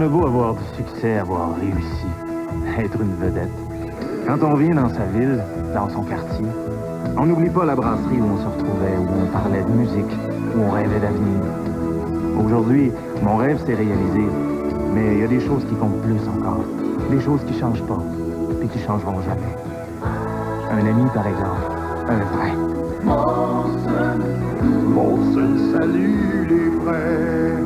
On a beau avoir du succès, avoir réussi, être une vedette. Quand on vient dans sa ville, dans son quartier, on n'oublie pas la brasserie où on se retrouvait, où on parlait de musique, où on rêvait d'avenir. Aujourd'hui, mon rêve s'est réalisé, mais il y a des choses qui comptent plus encore. Des choses qui changent pas, et qui changeront jamais. Un ami, par exemple, un vrai. Molson, salut les frères.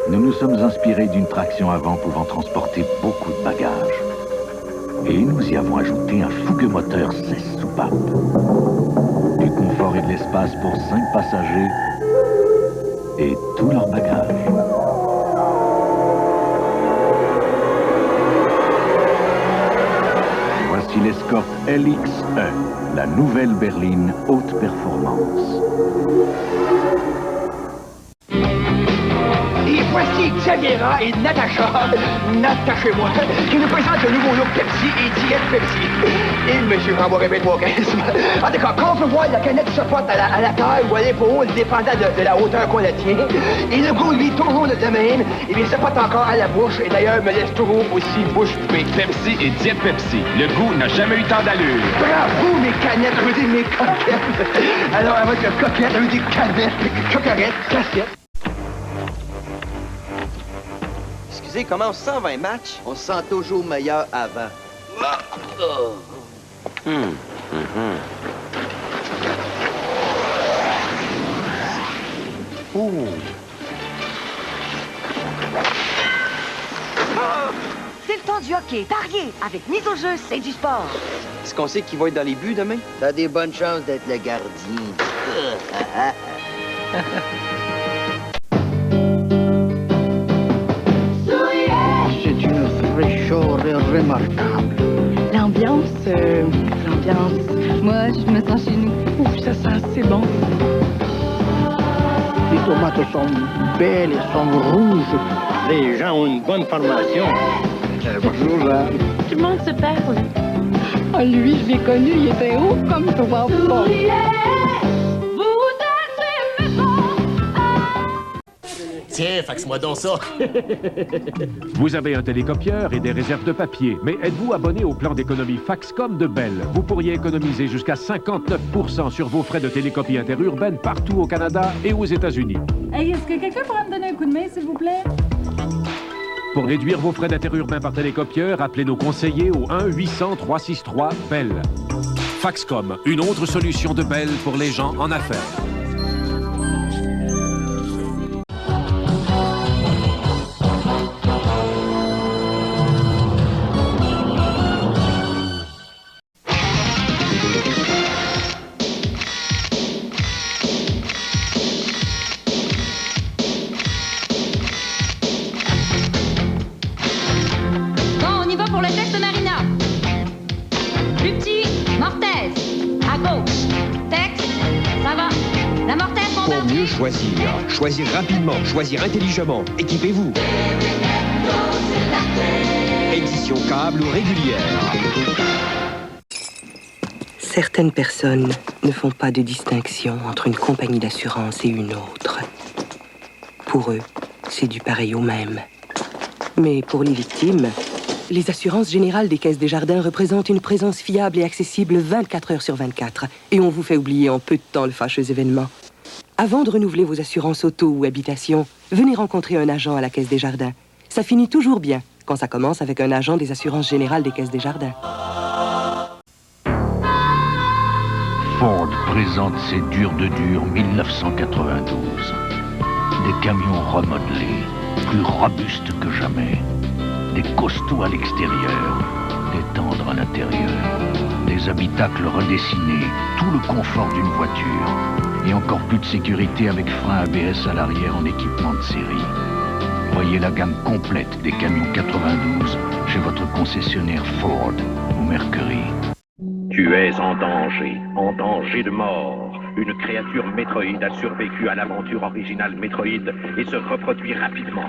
Nous nous sommes inspirés d'une traction avant pouvant transporter beaucoup de bagages. Et nous y avons ajouté un fougueux moteur 16 soupapes. Du confort et de l'espace pour 5 passagers et tous leurs bagages. Voici l'Escort LX1, la nouvelle berline haute performance. Et voici Xaviera et Natacha, Natachez-moi, qui nous présentent le nouveau look Pepsi et Diète Pepsi. Et monsieur Rambo répète l'organisme. En tout cas, quand on peut voir la canette se porte à la taille ou à l'épaule, dépendant de la hauteur qu'on la tient, et le goût, lui, toujours le même, et bien, se porte encore à la bouche, et d'ailleurs, me laisse toujours aussi bouche bée. Pepsi et Diète Pepsi. Le goût n'a jamais eu tant d'allure. Bravo, mes canettes, je veux dire mes coquettes. Alors, avec le coquette, je veux dire canettes, coquerettes, casquettes. Excusez, comment on se sent avant un match? On se sent toujours meilleur avant. C'est le temps du hockey. Parier avec mise au jeu, c'est du sport. Est-ce qu'on sait qui va être dans les buts demain? T'as des bonnes chances d'être le gardien. C'est une fraîcheur remarquable. L'ambiance, moi, je me sens chez nous. Ouf, ça sent assez bon. Les tomates sont belles et sont rouges. Les gens ont une bonne formation. Bonjour, Jean. Tout le monde se parle. Ah, lui, je l'ai connu, il était haut comme trois fois. Tiens, faxe-moi donc ça. Vous avez un télécopieur et des réserves de papier, mais êtes-vous abonné au plan d'économie Faxcom de Bell? Vous pourriez économiser jusqu'à 59% sur vos frais de télécopie interurbaine partout au Canada et aux États-Unis. Hey, est-ce que quelqu'un pourrait me donner un coup de main, s'il vous plaît? Pour réduire vos frais d'interurbain par télécopieur, appelez nos conseillers au 1-800-363-BELL. Faxcom, une autre solution de Bell pour les gens en affaires. Choisir rapidement, choisir intelligemment. Équipez-vous. Édition câble ou régulière. Certaines personnes ne font pas de distinction entre une compagnie d'assurance et une autre. Pour eux, c'est du pareil au même. Mais pour les victimes, les assurances générales des Caisses Desjardins représentent une présence fiable et accessible 24 heures sur 24. Et on vous fait oublier en peu de temps le fâcheux événement. Avant de renouveler vos assurances auto ou habitation, venez rencontrer un agent à la Caisse Desjardins. Ça finit toujours bien quand ça commence avec un agent des assurances générales des Caisses Desjardins. Ford présente ses durs de dur 1992. Des camions remodelés, plus robustes que jamais. Des costauds à l'extérieur, des tendres à l'intérieur. Des habitacles redessinés, tout le confort d'une voiture. Et encore plus de sécurité avec frein ABS à l'arrière en équipement de série. Voyez la gamme complète des camions 92 chez votre concessionnaire Ford ou Mercury. Tu es en danger de mort. Une créature Metroid a survécu à l'aventure originale Metroid et se reproduit rapidement.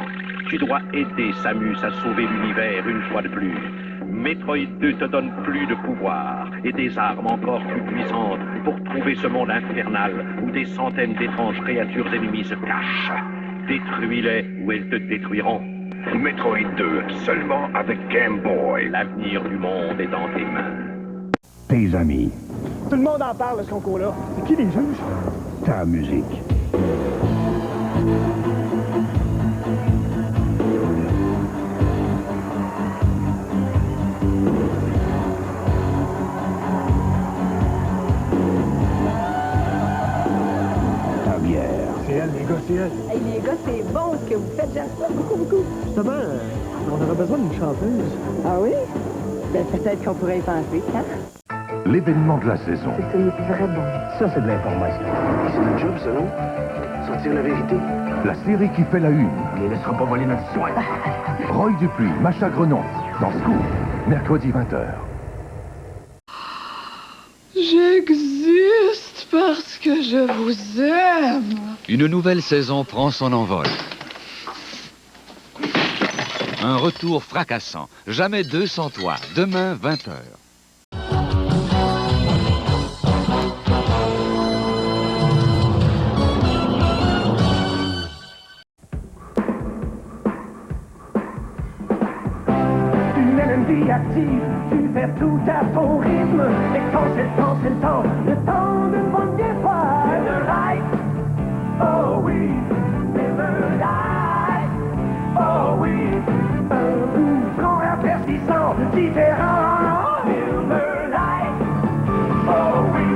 Tu dois aider Samus à sauver l'univers une fois de plus. Metroid 2 te donne plus de pouvoir et des armes encore plus puissantes pour trouver ce monde infernal où des centaines d'étranges créatures ennemies se cachent. Détruis-les ou elles te détruiront. Metroid 2, seulement avec Game Boy. L'avenir du monde est dans tes mains. Tes amis. Tout le monde en parle de ce concours-là. C'est qui les juges? Ta musique. Ta bière. C'est elle, les gars, c'est elle. Hey, les gars, c'est bon ce que vous faites, j'aime ça beaucoup, beaucoup. Justement, on aurait besoin d'une chanteuse. Ah oui? Ben, peut-être qu'on pourrait y penser, hein? L'événement de la saison. C'est vrai bon. Ça, c'est de l'information. C'est notre job, ça, non? Sortir la vérité. La série qui fait la une. On les laissera pas voler notre soin. Roy Dupuis, Macha Grenon, dans Scoop, mercredi 20h. J'existe parce que je vous aime. Une nouvelle saison prend son envol. Un retour fracassant. Jamais 200 toi. Demain, 20h. Active, tu fais tout à ton rythme. Et quand c'est le temps d'une bonne fois. Miller Lite, oh oui, Miller Lite, oh oui, un goût franc, persistant, différent. Miller Lite, oh oui,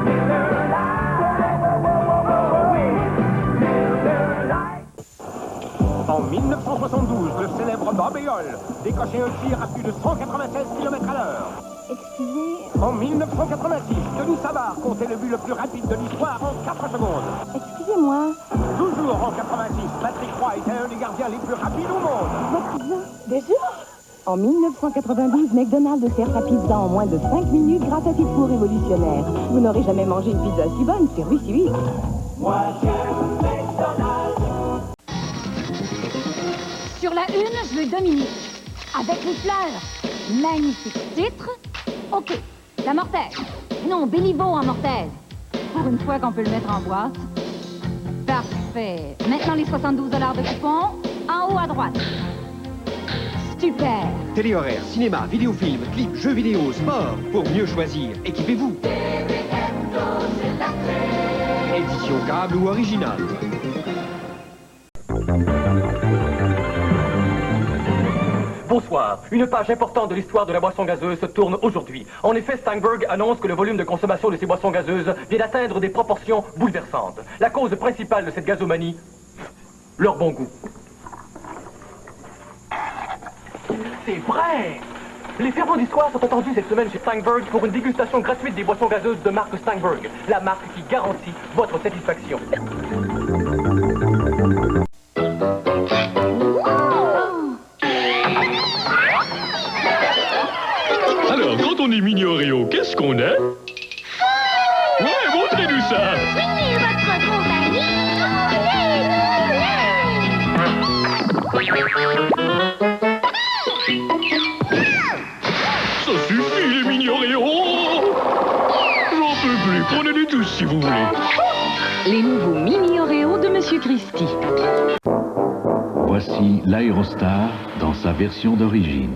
Miller Lite, oh oui, Miller Lite. En 1972, le célèbre Bob Éole décochait un tir à plus de 196 km/h. Excusez... En 1986, Denis Savard comptait le but le plus rapide de l'histoire en 4 secondes. Excusez-moi. Toujours en 86, Patrick Roy était un des gardiens les plus rapides au monde. Votre cousin? Déjà? En 1992, McDonald's sert sa pizza en moins de 5 minutes grâce à ses fours révolutionnaires. Vous n'aurez jamais mangé une pizza si bonne, servi si vite. Moi, j'aime McDonald's. Sur la une, je veux Dominique. Avec les fleurs. Magnifique titre. OK. La mortaise. Non, Béliveau en mortaise. Pour une fois qu'on peut le mettre en boîte. Parfait. Maintenant, les 72 $ de coupon. En haut à droite. Super. Téléhoraire, cinéma, vidéofilm, clips, jeux vidéo, sport. Pour mieux choisir, équipez-vous. Édition câble ou originale. Bonsoir. Une page importante de l'histoire de la boisson gazeuse se tourne aujourd'hui. En effet, Steinberg annonce que le volume de consommation de ces boissons gazeuses vient d'atteindre des proportions bouleversantes. La cause principale de cette gazomanie, leur bon goût. C'est vrai! Les fervents d'histoire sont attendus cette semaine chez Steinberg pour une dégustation gratuite des boissons gazeuses de marque Steinberg, la marque qui garantit votre satisfaction. Alors, quand on est mini Oreo, qu'est-ce qu'on est? Ouais, montrez-nous ça! Suivez votre compagnie. Ça suffit, les mini Oreo! J'en peux plus, prenez-les tous si vous voulez. Les nouveaux mini Oreo de Monsieur Christie. Voici l'Aérostar dans sa version d'origine.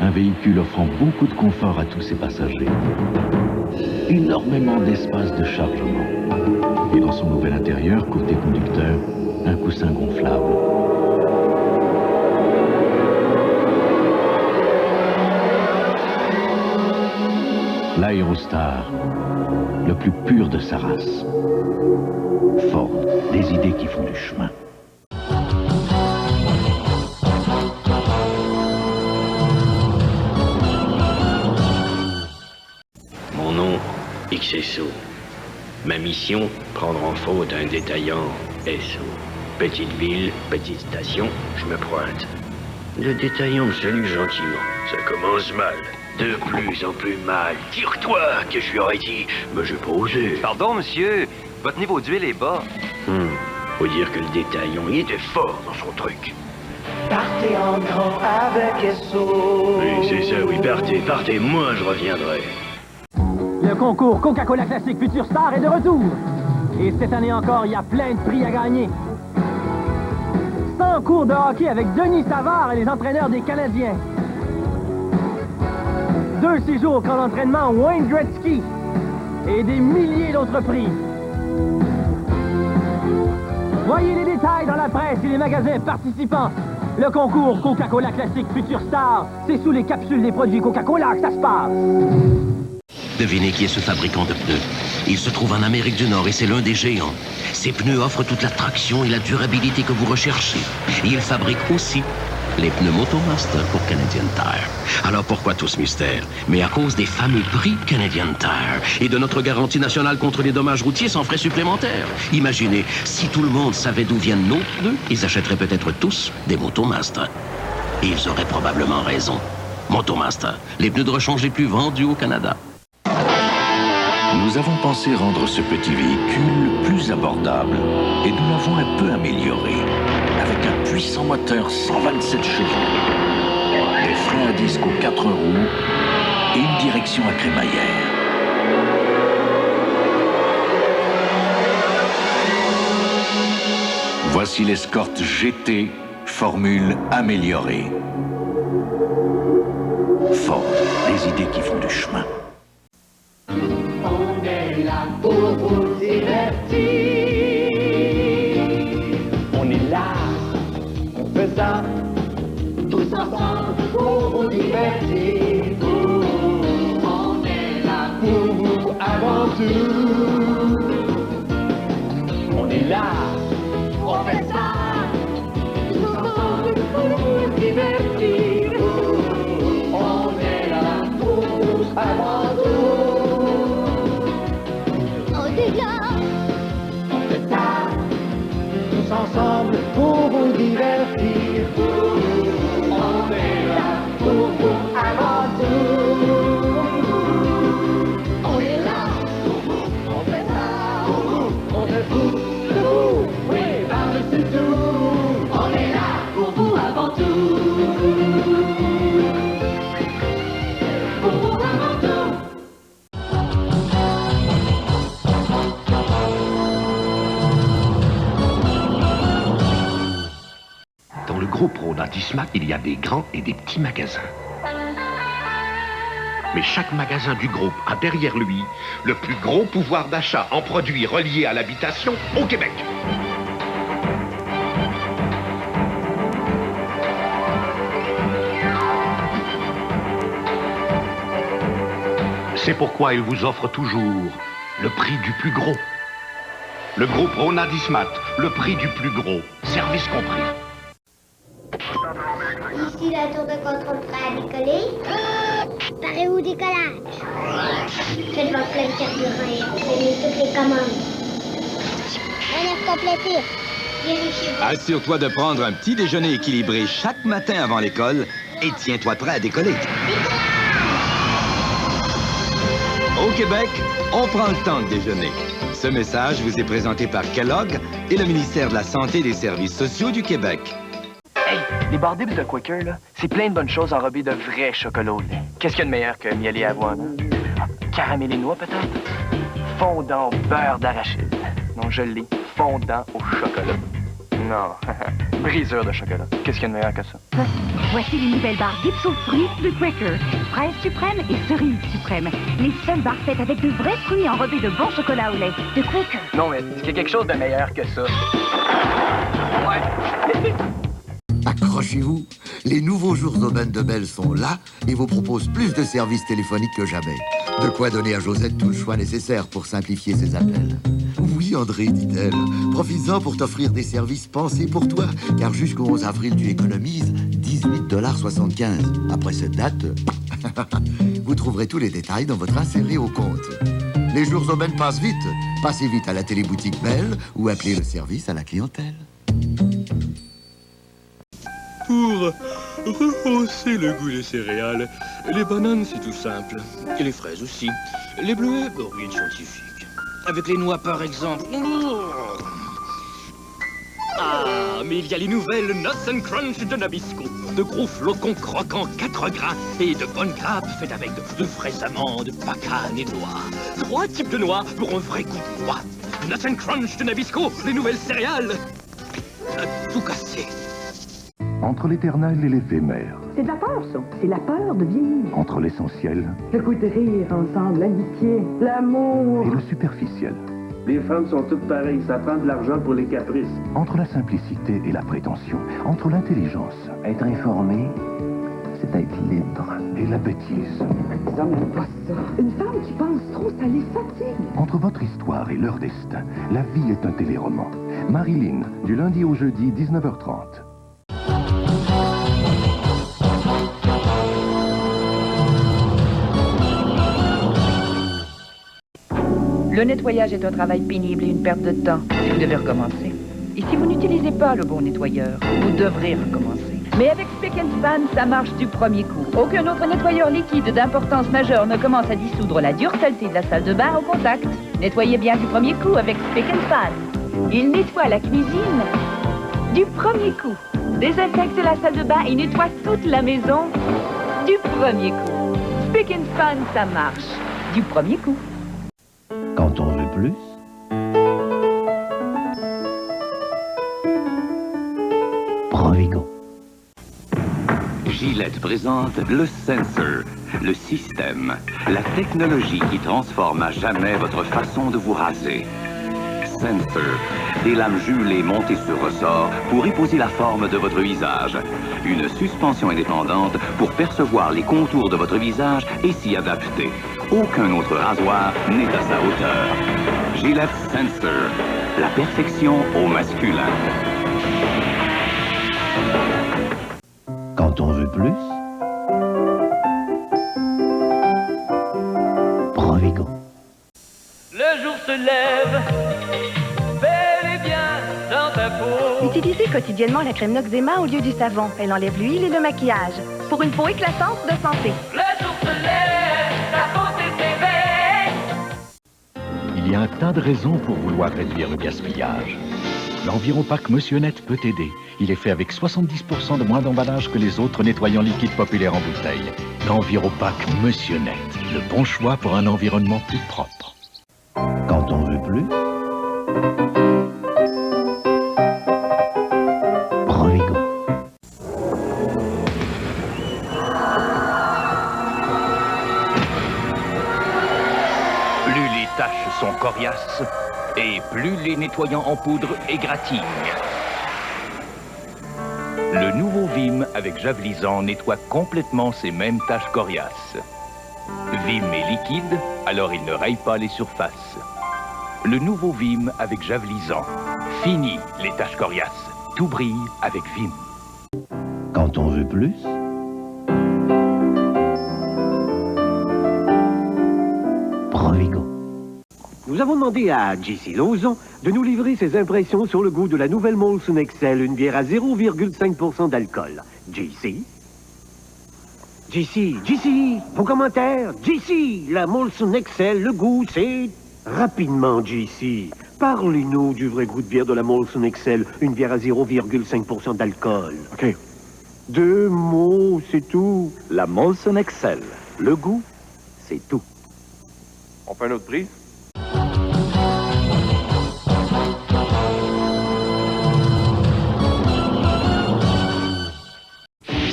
Un véhicule offrant beaucoup de confort à tous ses passagers. Énormément d'espace de chargement. Et dans son nouvel intérieur, côté conducteur, un coussin gonflable. L'Aérostar, le plus pur de sa race. Ford, des idées qui font du chemin. Mon nom, XSO. Ma mission, prendre en faute un détaillant SO. Petite ville, petite station, je me pointe. Le détaillant me salue gentiment. Ça commence mal. De plus en plus mal. Tire-toi, que je lui aurais dit. Mais j'ai pas osé. Pardon, monsieur. Votre niveau d'huile est bas. Faut dire que le détaillant, il était fort dans son truc. Partez en grand avec SO. Oui, c'est ça, oui, partez. Moi, je reviendrai. Le concours Coca-Cola Classique Future Star est de retour. Et cette année encore, il y a plein de prix à gagner. 100 cours de hockey avec Denis Savard et les entraîneurs des Canadiens. 2 séjours au camp d'entraînement Wayne Gretzky et des milliers d'autres prix. Voyez les détails dans la presse et les magasins participants. Le concours Coca-Cola Classique Future Star, c'est sous les capsules des produits Coca-Cola que ça se passe. Devinez qui est ce fabricant de pneus. Il se trouve en Amérique du Nord et c'est l'un des géants. Ses pneus offrent toute la traction et la durabilité que vous recherchez. Et il fabrique aussi les pneus Motomaster pour Canadian Tire. Alors pourquoi tout ce mystère? Mais à cause des fameux prix Canadian Tire et de notre garantie nationale contre les dommages routiers sans frais supplémentaires. Imaginez, si tout le monde savait d'où viennent nos pneus, ils achèteraient peut-être tous des Motomaster. Et ils auraient probablement raison. Motomaster, les pneus de rechange les plus vendus au Canada. Nous avons pensé rendre ce petit véhicule plus abordable et nous l'avons un peu amélioré avec un puissant moteur 127 chevaux, des freins à disque aux 4 roues et une direction à crémaillère. Voici l'Escort GT, formule améliorée. Ford, les idées qui font du chemin. On est là pour vous divertir. On est là, on fait ça, tous ensemble pour vous divertir. On est là pour vous avant tout. On est là, on fait ça, tous ensemble pour vous divertir. On est là pour vous avant tout. Tous ensemble pour vous divertir. On est là pour vous avant tout. On est là pour vous, on fait ça pour vous, on fait tout, oui, par-dessus tout. On est là pour vous avant tout. Pour vous avant tout. Dans le gros pro d'Antismac, il y a des grands et des petits magasins. Mais chaque magasin du groupe a derrière lui le plus gros pouvoir d'achat en produits reliés à l'habitation au Québec. C'est pourquoi il vous offre toujours le prix du plus gros. Le groupe Rona Dismat, le prix du plus gros, service compris. Ici la tour de contrôle prêt à décoller. Paré au décollage. Faites votre plein de carburant et prenez toutes les commandes. Manœuvre complétée. Vérifiez-vous. Assure-toi de prendre un petit déjeuner équilibré chaque matin avant l'école et tiens-toi prêt à décoller. Au Québec, on prend le temps de déjeuner. Ce message vous est présenté par Kellogg et le ministère de la Santé et des Services sociaux du Québec. Hey, les barres dips de Quaker, là, c'est plein de bonnes choses enrobées de vrai chocolat au lait. Qu'est-ce qu'il y a de meilleur que miel et avoine? Hein? Caramel et noix, peut-être? Fondant au beurre d'arachide. Non, je l'ai. Fondant au chocolat. Non, briseur de chocolat. Qu'est-ce qu'il y a de meilleur que ça? Voici les nouvelles barres dips aux fruits de Quaker. Fraises suprêmes et cerises suprêmes. Les seules barres faites avec de vrais fruits enrobés de bon chocolat au lait. De Quaker. Non, mais est-ce qu'il y a quelque chose de meilleur que ça? Ouais. Accrochez-vous, les nouveaux jours d'aubaine de Bell sont là et vous proposent plus de services téléphoniques que jamais. De quoi donner à Josette tout le choix nécessaire pour simplifier ses appels. Oui, André, dit-elle, profites-en pour t'offrir des services pensés pour toi, car jusqu'au 11 avril, tu économises 18,75 $. Après cette date, vous trouverez tous les détails dans votre inséré au compte. Les jours d'aubaine passent vite. Passez vite à la téléboutique Bell ou appelez le service à la clientèle. Pour rehausser le goût des céréales, les bananes, c'est tout simple. Et les fraises aussi. Les bleuets, rien de scientifique. Avec les noix, par exemple. Ah, mais il y a les nouvelles Nuts & Crunch de Nabisco. De gros flocons croquants 4 grains et de bonnes grappes faites avec de fraises amandes, pacanes et noix. 3 types de noix pour un vrai goût de noix. Nuts & Crunch de Nabisco, les nouvelles céréales. Tout cassé. Entre l'éternel et l'éphémère. C'est de la peur, ça. C'est la peur de vieillir. Entre l'essentiel Le coup de rire ensemble, l'amitié, l'amour. et le superficiel. Les femmes sont toutes pareilles, ça prend de l'argent pour les caprices. Entre la simplicité et la prétention. Entre l'intelligence. Être informé, c'est être libre. Et la bêtise. Ça n'aime pas ça. Une femme qui pense trop, ça les fatigue. Entre votre histoire et leur destin, la vie est un téléroman. Marilyn, du lundi au jeudi, 19h30. Le nettoyage est un travail pénible et une perte de temps. Vous devez recommencer. Et si vous n'utilisez pas le bon nettoyeur, vous devrez recommencer. Mais avec Spick & Span, ça marche du premier coup. Aucun autre nettoyeur liquide d'importance majeure ne commence à dissoudre la dure saleté de la salle de bain au contact. Nettoyez bien du premier coup avec Spick & Span. Il nettoie la cuisine du premier coup. Désinfecte la salle de bain et nettoie toute la maison du premier coup. Spick & Span, ça marche du premier coup. Quand on veut plus, Provigo. Gillette présente le Sensor, le système, la technologie qui transforme à jamais votre façon de vous raser. Sensor, des lames jumelées montées sur ressort pour épouser la forme de votre visage. Une suspension indépendante pour percevoir les contours de votre visage et s'y adapter. Aucun autre rasoir n'est à sa hauteur. Gillette Sensor, la perfection au masculin. Quand on veut plus, Provigo. Le jour se lève, bel et bien dans ta peau. Utilisez quotidiennement la crème Noxzema au lieu du savon. Elle enlève l'huile et le maquillage. Pour une peau éclatante de santé. Le jour se lève, ta beauté s'éveille. Il y a un tas de raisons pour vouloir réduire le gaspillage. L'Enviropack Monsieur Net peut aider. Il est fait avec 70% de moins d'emballage que les autres nettoyants liquides populaires en bouteille. L'Enviropack Monsieur Net, le bon choix pour un environnement plus propre. Quand on veut plus, Provigo. Plus les taches sont coriaces, et plus les nettoyants en poudre égratignent. Le nouveau Vim avec javelisant nettoie complètement ces mêmes taches coriaces. Vim est liquide, alors il ne raye pas les surfaces. Le nouveau Vim avec javelisant. Fini les taches coriaces. Tout brille avec Vim. Quand on veut plus, Provigo. Nous avons demandé à JC Lauzon de nous livrer ses impressions sur le goût de la nouvelle Molson Excel, une bière à 0,5% d'alcool. JC? JC, vos commentaires? JC, la Molson Excel, le goût, c'est... Rapidement, JC, parlez-nous du vrai goût de bière de la Molson Excel, une bière à 0,5% d'alcool. OK. 2 mots, c'est tout. La Molson Excel, le goût, c'est tout. On fait un autre prix?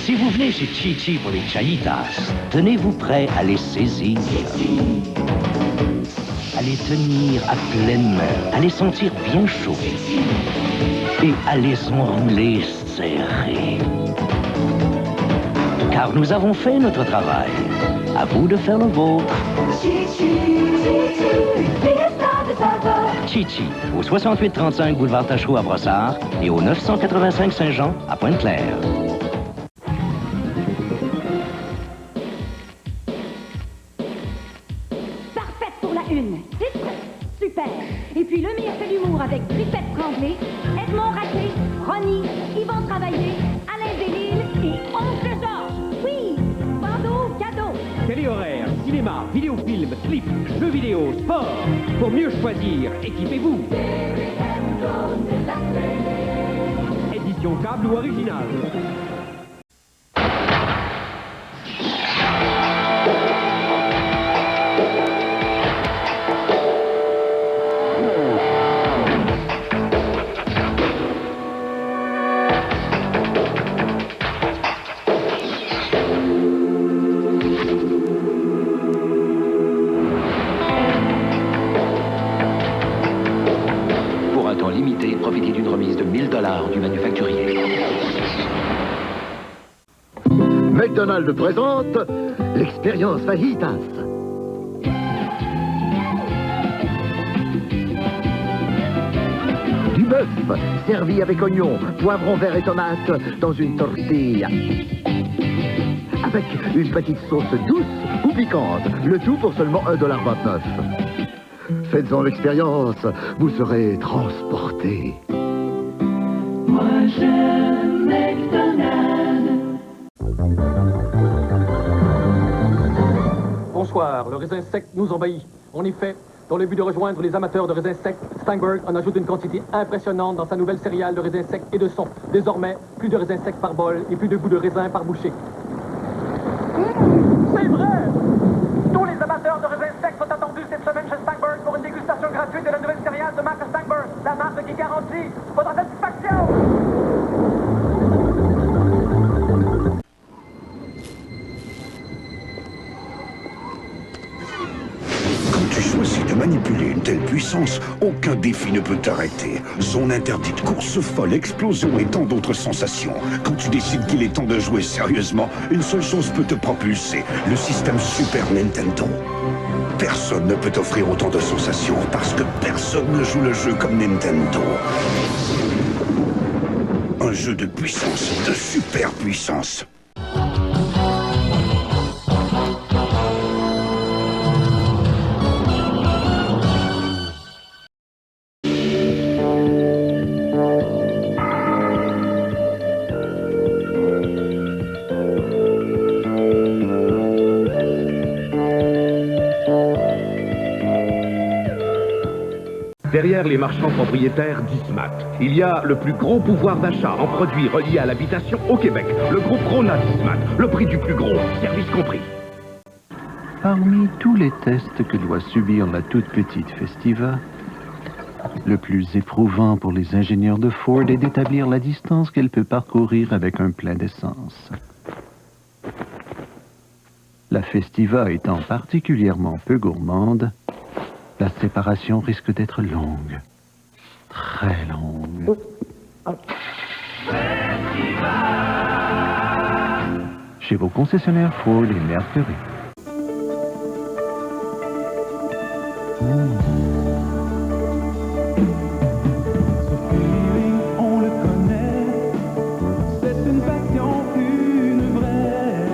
Si vous venez chez Chi-Chi pour les chayitas, tenez-vous prêt à les saisir, à les tenir à pleine main, à les sentir bien chauds et à les enrouler serrés. Car nous avons fait notre travail. À vous de faire le vôtre. Chi-Chi, au 6835 boulevard Tachereau à Brossard et au 985 Saint-Jean à Pointe-Claire. Parfaite pour la une. Titre, super. Et puis le meilleur fait l'humour avec Griffette Tremblay, Edmond Raté, Ronnie, Yvon Travaillé, Alain Delille et Oncle Georges. Oui, bandeau, cadeau. Télé horaire, cinéma, vidéofilm, clip, jeux vidéo, sport. Pour mieux choisir, équipez-vous. Édition câble ou originale. McDonald's présente l'expérience fajitas. Du bœuf, servi avec oignons, poivrons verts et tomates dans une tortilla. Avec une petite sauce douce ou piquante, le tout pour seulement $1,29. Faites-en l'expérience, vous serez transporté. Moi j'aime McDonald's. Bonsoir, le raisin sec nous envahit. En effet, dans le but de rejoindre les amateurs de raisins secs, Steinberg en ajoute une quantité impressionnante dans sa nouvelle céréale de raisins secs et de son. Désormais, plus de raisins secs par bol et plus de goût de raisin par bouchée. C'est vrai! Tous les amateurs de raisins secs sont attendus cette semaine chez Steinberg pour une dégustation gratuite de la nouvelle céréale de marque Steinberg, la marque qui garantit votre satisfaction! Quand tu choisis de manipuler une telle puissance, aucun défi ne peut t'arrêter. Zone interdite, course folle, explosion et tant d'autres sensations. Quand tu décides qu'il est temps de jouer sérieusement, une seule chose peut te propulser, le système Super Nintendo. Personne ne peut t'offrir autant de sensations parce que personne ne joue le jeu comme Nintendo. Un jeu de puissance, de super puissance. Derrière les marchands propriétaires d'Ismat, il y a le plus gros pouvoir d'achat en produits reliés à l'habitation au Québec. Le groupe Rona d'Ismat, le prix du plus gros, service compris. Parmi tous les tests que doit subir la toute petite Festiva, le plus éprouvant pour les ingénieurs de Ford est d'établir la distance qu'elle peut parcourir avec un plein d'essence. La Festiva étant particulièrement peu gourmande, la séparation risque d'être longue, très longue. Chez vos concessionnaires Ford et Mercury. On le connaît, c'est une passion, une vraie.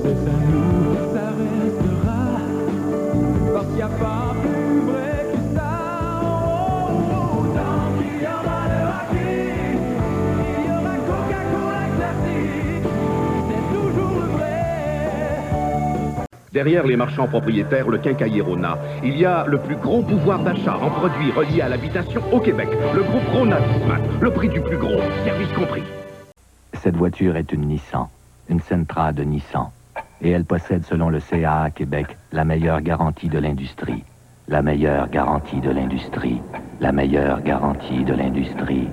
C'est à nous, ça restera, parce qu'il n'y a pas plus vrai que ça. Oh, tant qu'il y aura le hockey, il y aura Coca-Cola classique, c'est toujours le vrai. Derrière les marchands propriétaires, le quincailler Rona, il y a le plus gros pouvoir d'achat en produits reliés à l'habitation au Québec. Le groupe Rona d'Ismat, le prix du plus gros, service compris. Cette voiture est une Nissan, une Sentra de Nissan. Et elle possède, selon le CAA Québec, la meilleure garantie de l'industrie. La meilleure garantie de l'industrie. La meilleure garantie de l'industrie.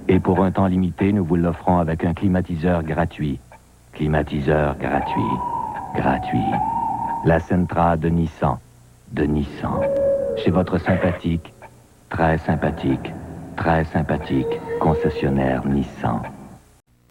Et pour un temps limité, nous vous l'offrons avec un climatiseur gratuit. Climatiseur gratuit. Gratuit. La Sentra de Nissan. De Nissan. Chez votre sympathique, très sympathique concessionnaire Nissan.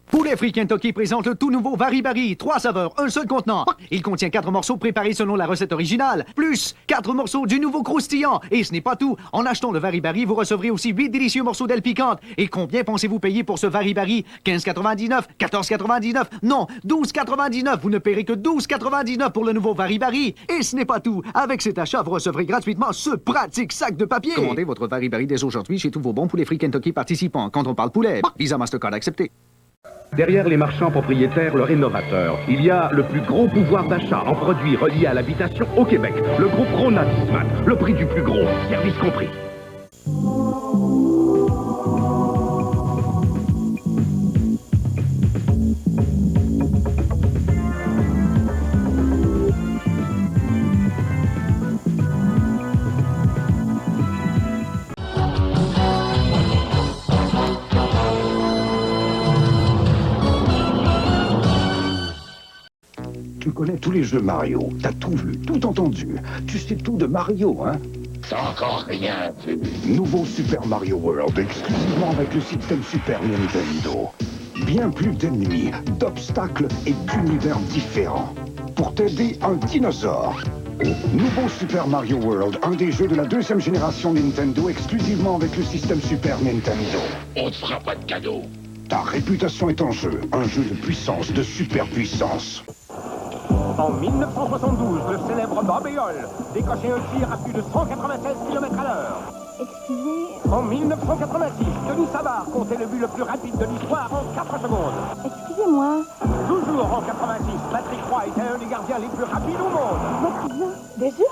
Poulet Frit Kentucky présente le tout nouveau Vari-Bari. 3 saveurs, un seul contenant. Il contient 4 morceaux préparés selon la recette originale, plus 4 morceaux du nouveau croustillant. Et ce n'est pas tout. En achetant le Vari-Bari, vous recevrez aussi 8 délicieux morceaux d'ailes piquantes. Et combien pensez-vous payer pour ce Vari-Bari? 15,99? 14,99? Non, 12,99. Vous ne paierez que 12,99 pour le nouveau Vari-Bari. Et ce n'est pas tout. Avec cet achat, vous recevrez gratuitement ce pratique sac de papier. Commandez votre Vari-Bari dès aujourd'hui chez tous vos bons Poulet Frit Kentucky participants. Quand on parle poulet, Visa Mastercard accepté. Derrière les marchands propriétaires, le rénovateur, il y a le plus gros pouvoir d'achat en produits reliés à l'habitation au Québec. Le groupe Rona d'Ismat, le prix du plus gros, service compris. Tu connais tous les jeux Mario, t'as tout vu, tout entendu. Tu sais tout de Mario, hein? T'as encore rien vu. Nouveau Super Mario World, exclusivement avec le système Super Nintendo. bien plus d'ennemis, d'obstacles et d'univers différents. Pour t'aider, un dinosaure. Nouveau Super Mario World, un des jeux de la 2e génération Nintendo exclusivement avec le système Super Nintendo. On ne fera pas de cadeau. Ta réputation est en jeu, un jeu de puissance, de superpuissance. En 1972, le célèbre Bob Éole décochait un tir à plus de 196 km/h. Excusez... En 1986, Denis Savard comptait le but le plus rapide de l'histoire en 4 secondes. Excusez-moi. Toujours en 86, Patrick Roy était un des gardiens les plus rapides au monde. Votre pizza? Déjà?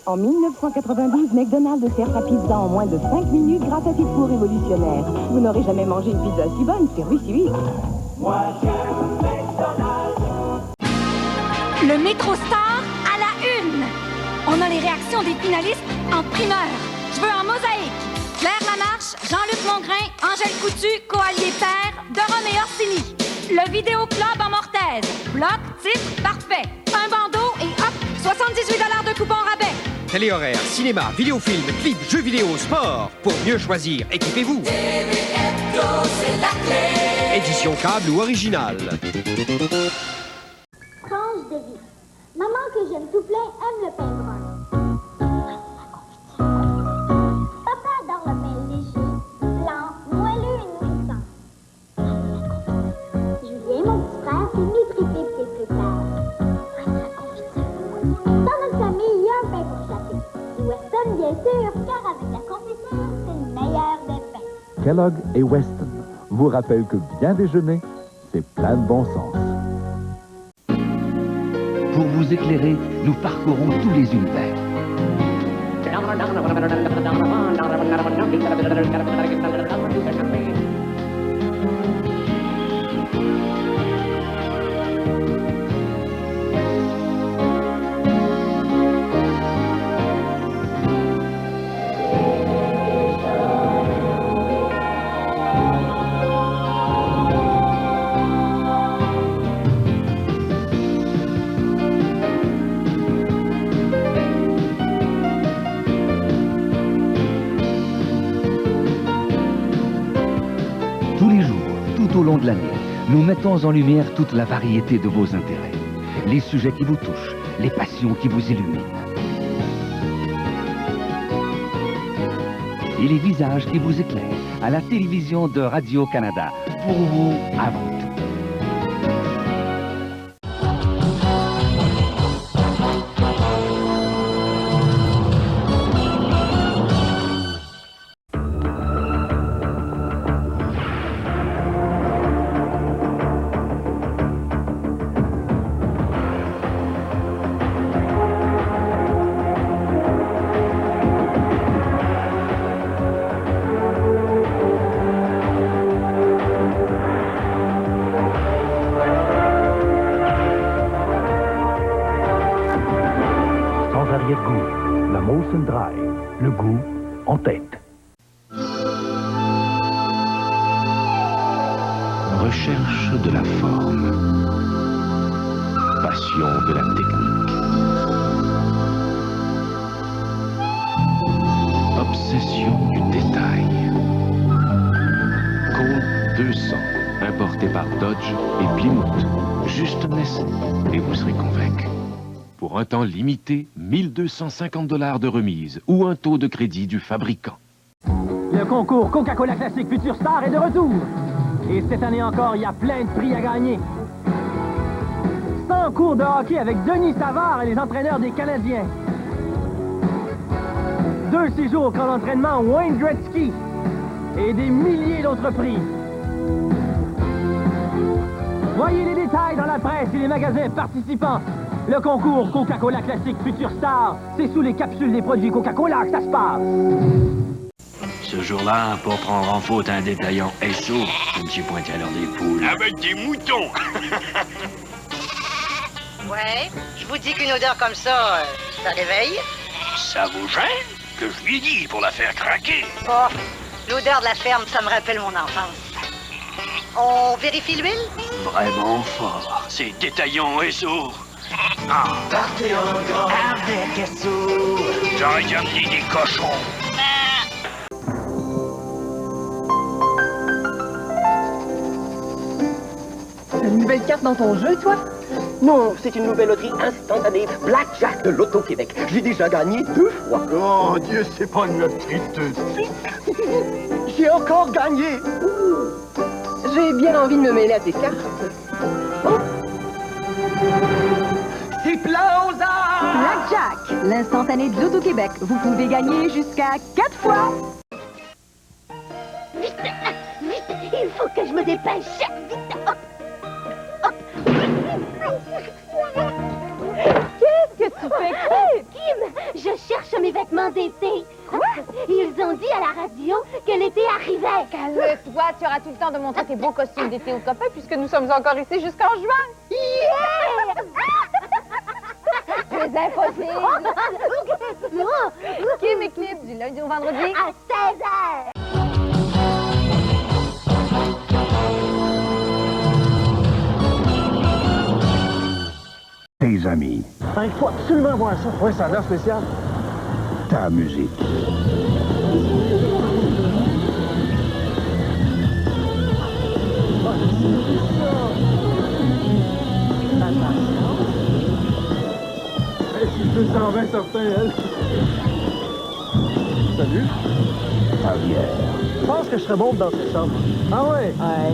En 1992, McDonald's sert sa pizza en moins de 5 minutes grâce à ses fours révolutionnaires. Vous n'aurez jamais mangé une pizza si bonne, servie si vite. Moi j'aime McDonald's. Le Métro Star à la une. On a les réactions des finalistes en primeur. Je veux en mosaïque. Claire Lamarche, Jean-Luc Mongrain, Angèle Coutu, Coallier Père, Doron et Orsini. Le Vidéoclub en mortaise. Bloc, titre, parfait. Un bandeau et hop, 78 $ de coupon rabais. Téléhoraire, cinéma, vidéofilm, clip, jeux vidéo, sport. Pour mieux choisir, équipez-vous. TV Hebdo, c'est la clé. Édition câble ou originale. Tranche de vie. Maman que j'aime tout plein aime le pain brun. Papa adore le pain léger, blanc, moelleux et nourrissant. Julien, mon petit frère, c'est Nutri-Pip qu'il prépare. Dans notre famille, il y a un pain pour chacun. Et Weston, bien sûr, car avec la confiture, c'est le meilleur des pains. Kellogg et Weston vous rappellent que bien déjeuner, c'est plein de bon sens. Pour vous éclairer, nous parcourons tous les univers. Tout au long de l'année, nous mettons en lumière toute la variété de vos intérêts, les sujets qui vous touchent, les passions qui vous illuminent. Et les visages qui vous éclairent à la télévision de Radio-Canada, pour vous avant tout. Arrière-goût, la Molson Dry, le goût en tête. Recherche de la forme, passion de la technique, obsession du détail. Colt 200, importé par Dodge et Plymouth. Juste un essai et vous serez convaincu. Pour un temps limité, 1250 $ de remise ou un taux de crédit du fabricant. Le concours Coca-Cola Classic Future Star est de retour. Et cette année encore, il y a plein de prix à gagner. 100 cours de hockey avec Denis Savard et les entraîneurs des Canadiens. 2 séjours au camp d'entraînement Wayne Gretzky. Et des milliers d'autres prix. Voyez les détails dans la presse et les magasins participants. Le concours Coca-Cola Classic Future Star, c'est sous les capsules des produits Coca-Cola que ça se passe. Ce jour-là, pour prendre en faute un détaillant SO, je me suis pointé à l'heure des poules. Avec des moutons. Ouais, je vous dis qu'une odeur comme ça, ça réveille. Ça vous gêne? Que je lui ai dit pour la faire craquer. Oh, l'odeur de la ferme, ça me rappelle mon enfance. On vérifie l'huile? Vraiment fort. C'est détaillant SO. Partez en grand avec SO. J'aurais dû amener des cochons. nouvelle carte dans ton jeu, toi? Non, c'est une nouvelle loterie instantanée. Blackjack de l'Auto-Québec. J'ai déjà gagné 2 fois. Oh, Dieu, c'est pas une loterie de J'ai encore gagné. J'ai bien envie de me mêler à tes cartes. C'est plein aux arts! Blackjack, l'instantané de l'Auto-Québec. Vous pouvez gagner jusqu'à 4 fois. Vite, vite, il faut que je me dépêche. Vite, hop, hop. Qu'est-ce que tu fais, Kim? Je cherche mes vêtements d'été. Quoi? Ils ont dit à la radio que l'été arrivait. Calme-toi, tu auras tout le temps de montrer tes beaux costumes d'été aux copains puisque nous sommes encore ici jusqu'en juin. Yeah! C'est impossible. Kim et Clip, du lundi au vendredi. À 16h. Tes amis, Il faut absolument voir ça. Oui, ça a l'air spécial. ta musique. Je suis 220 certain, elle. Salut. Ta bière. Je pense que je serais bon dans cette chambre. Ah ouais? Ouais.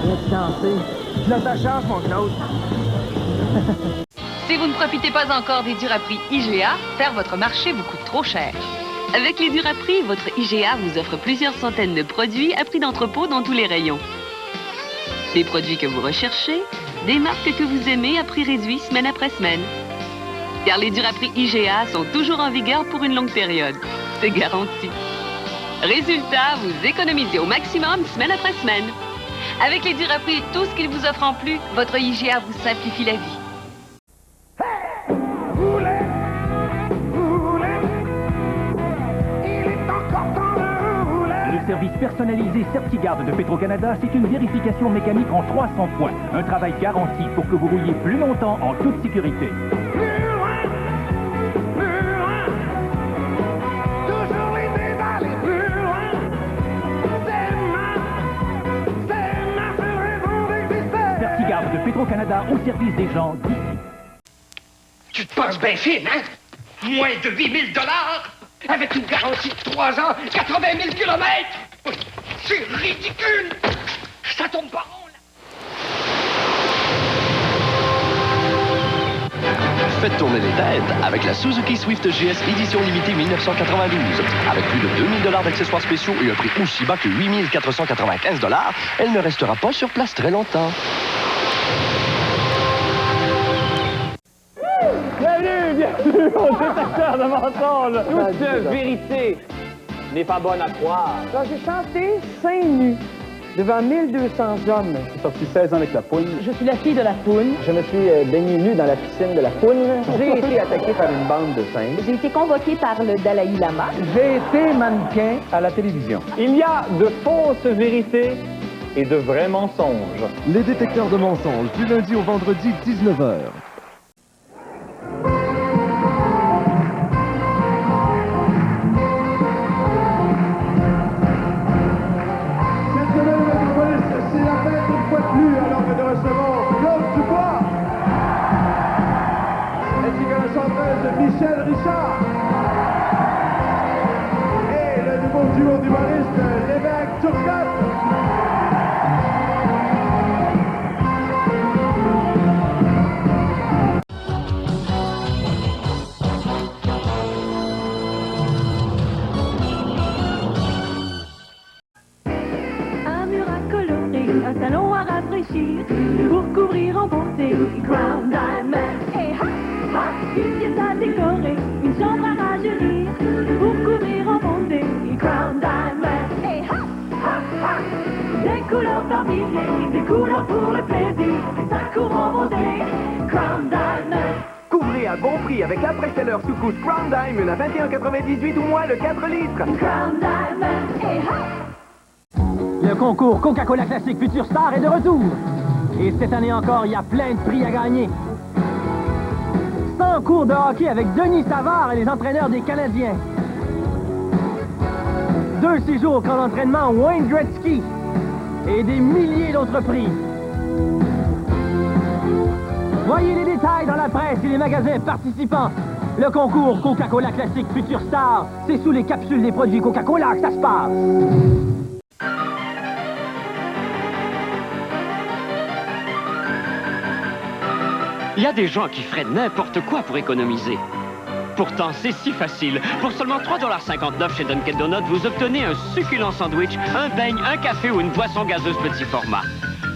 Viens te danser. Tu l'as ta chance, mon Claude. Si vous ne profitez pas encore des Duraprix IGA, faire votre marché vous coûte trop cher. Avec les Duraprix, votre IGA vous offre plusieurs centaines de produits à prix d'entrepôt dans tous les rayons. Des produits que vous recherchez, des marques que vous aimez à prix réduit semaine après semaine. Car les Duraprix IGA sont toujours en vigueur pour une longue période. C'est garanti. Résultat, vous économisez au maximum semaine après semaine. Avec les Duraprix et tout ce qu'ils vous offrent en plus, votre IGA vous simplifie la vie. Le service personnalisé Certigarde de Petro-Canada, c'est une vérification mécanique en 300 points. Un travail garanti pour que vous rouliez plus longtemps en toute sécurité. Certigarde de Petro-Canada au service des gens d'ici. Tu te penses bien fine, hein? Moins de 8 000 $, avec une garantie de 3 ans, 80 000 km! C'est ridicule! Ça tombe pas rond, là! Faites tourner les têtes avec la Suzuki Swift GS édition limitée 1992. Avec plus de 2000 $ d'accessoires spéciaux et un prix aussi bas que 8 495 $, elle ne restera pas sur place très longtemps. Bienvenue au détecteur de mensonges. Toute vérité n'est pas bonne à croire. Quand j'ai chanté seins nus devant 1200 hommes. J'ai sorti 16 ans avec la poune. Je suis la fille de la poune. Je me suis baigné nu dans la piscine de la poune. J'ai été attaqué par une bande de singes. J'ai été convoquée par le Dalai Lama. J'ai été mannequin à la télévision. Il y a de fausses vérités et de vrais mensonges. Les détecteurs de mensonges, du lundi au vendredi, 19h. Michel Richard et le nouveau duo d'humoristes l'évêque Turcotte. Un mur à colorer, un salon à rafraîchir, pour couvrir en beauté, Crown Diamond. Hey, ha, ha, une pièce à décorer, une chambre à rajeunir, pour couvrir en beauté, Crown Diamond. Hey, ha, ha, ha. Des couleurs par milliers, des couleurs pour le plaisir, ça couvre en beauté, Crown Diamond. Couvrez à bon prix avec la pré-seller sous-couche Crown Diamond à 21,98 ou moins le 4 litres. Crown Diamond. Hey, ha. Le concours Coca-Cola Classique Future Star est de retour. Et cette année encore, il y a plein de prix à gagner. 100 cours de hockey avec Denis Savard et les entraîneurs des Canadiens. 2 séjours au camp d'entraînement Wayne Gretzky. Et des milliers d'autres prix. Voyez les détails dans la presse et les magasins participants. Le concours Coca-Cola Classique Future Star, c'est sous les capsules des produits Coca-Cola que ça se passe. Il y a des gens qui feraient n'importe quoi pour économiser. Pourtant, c'est si facile. Pour seulement 3,59 $ chez Dunkin' Donuts, vous obtenez un succulent sandwich, un beigne, un café ou une boisson gazeuse petit format.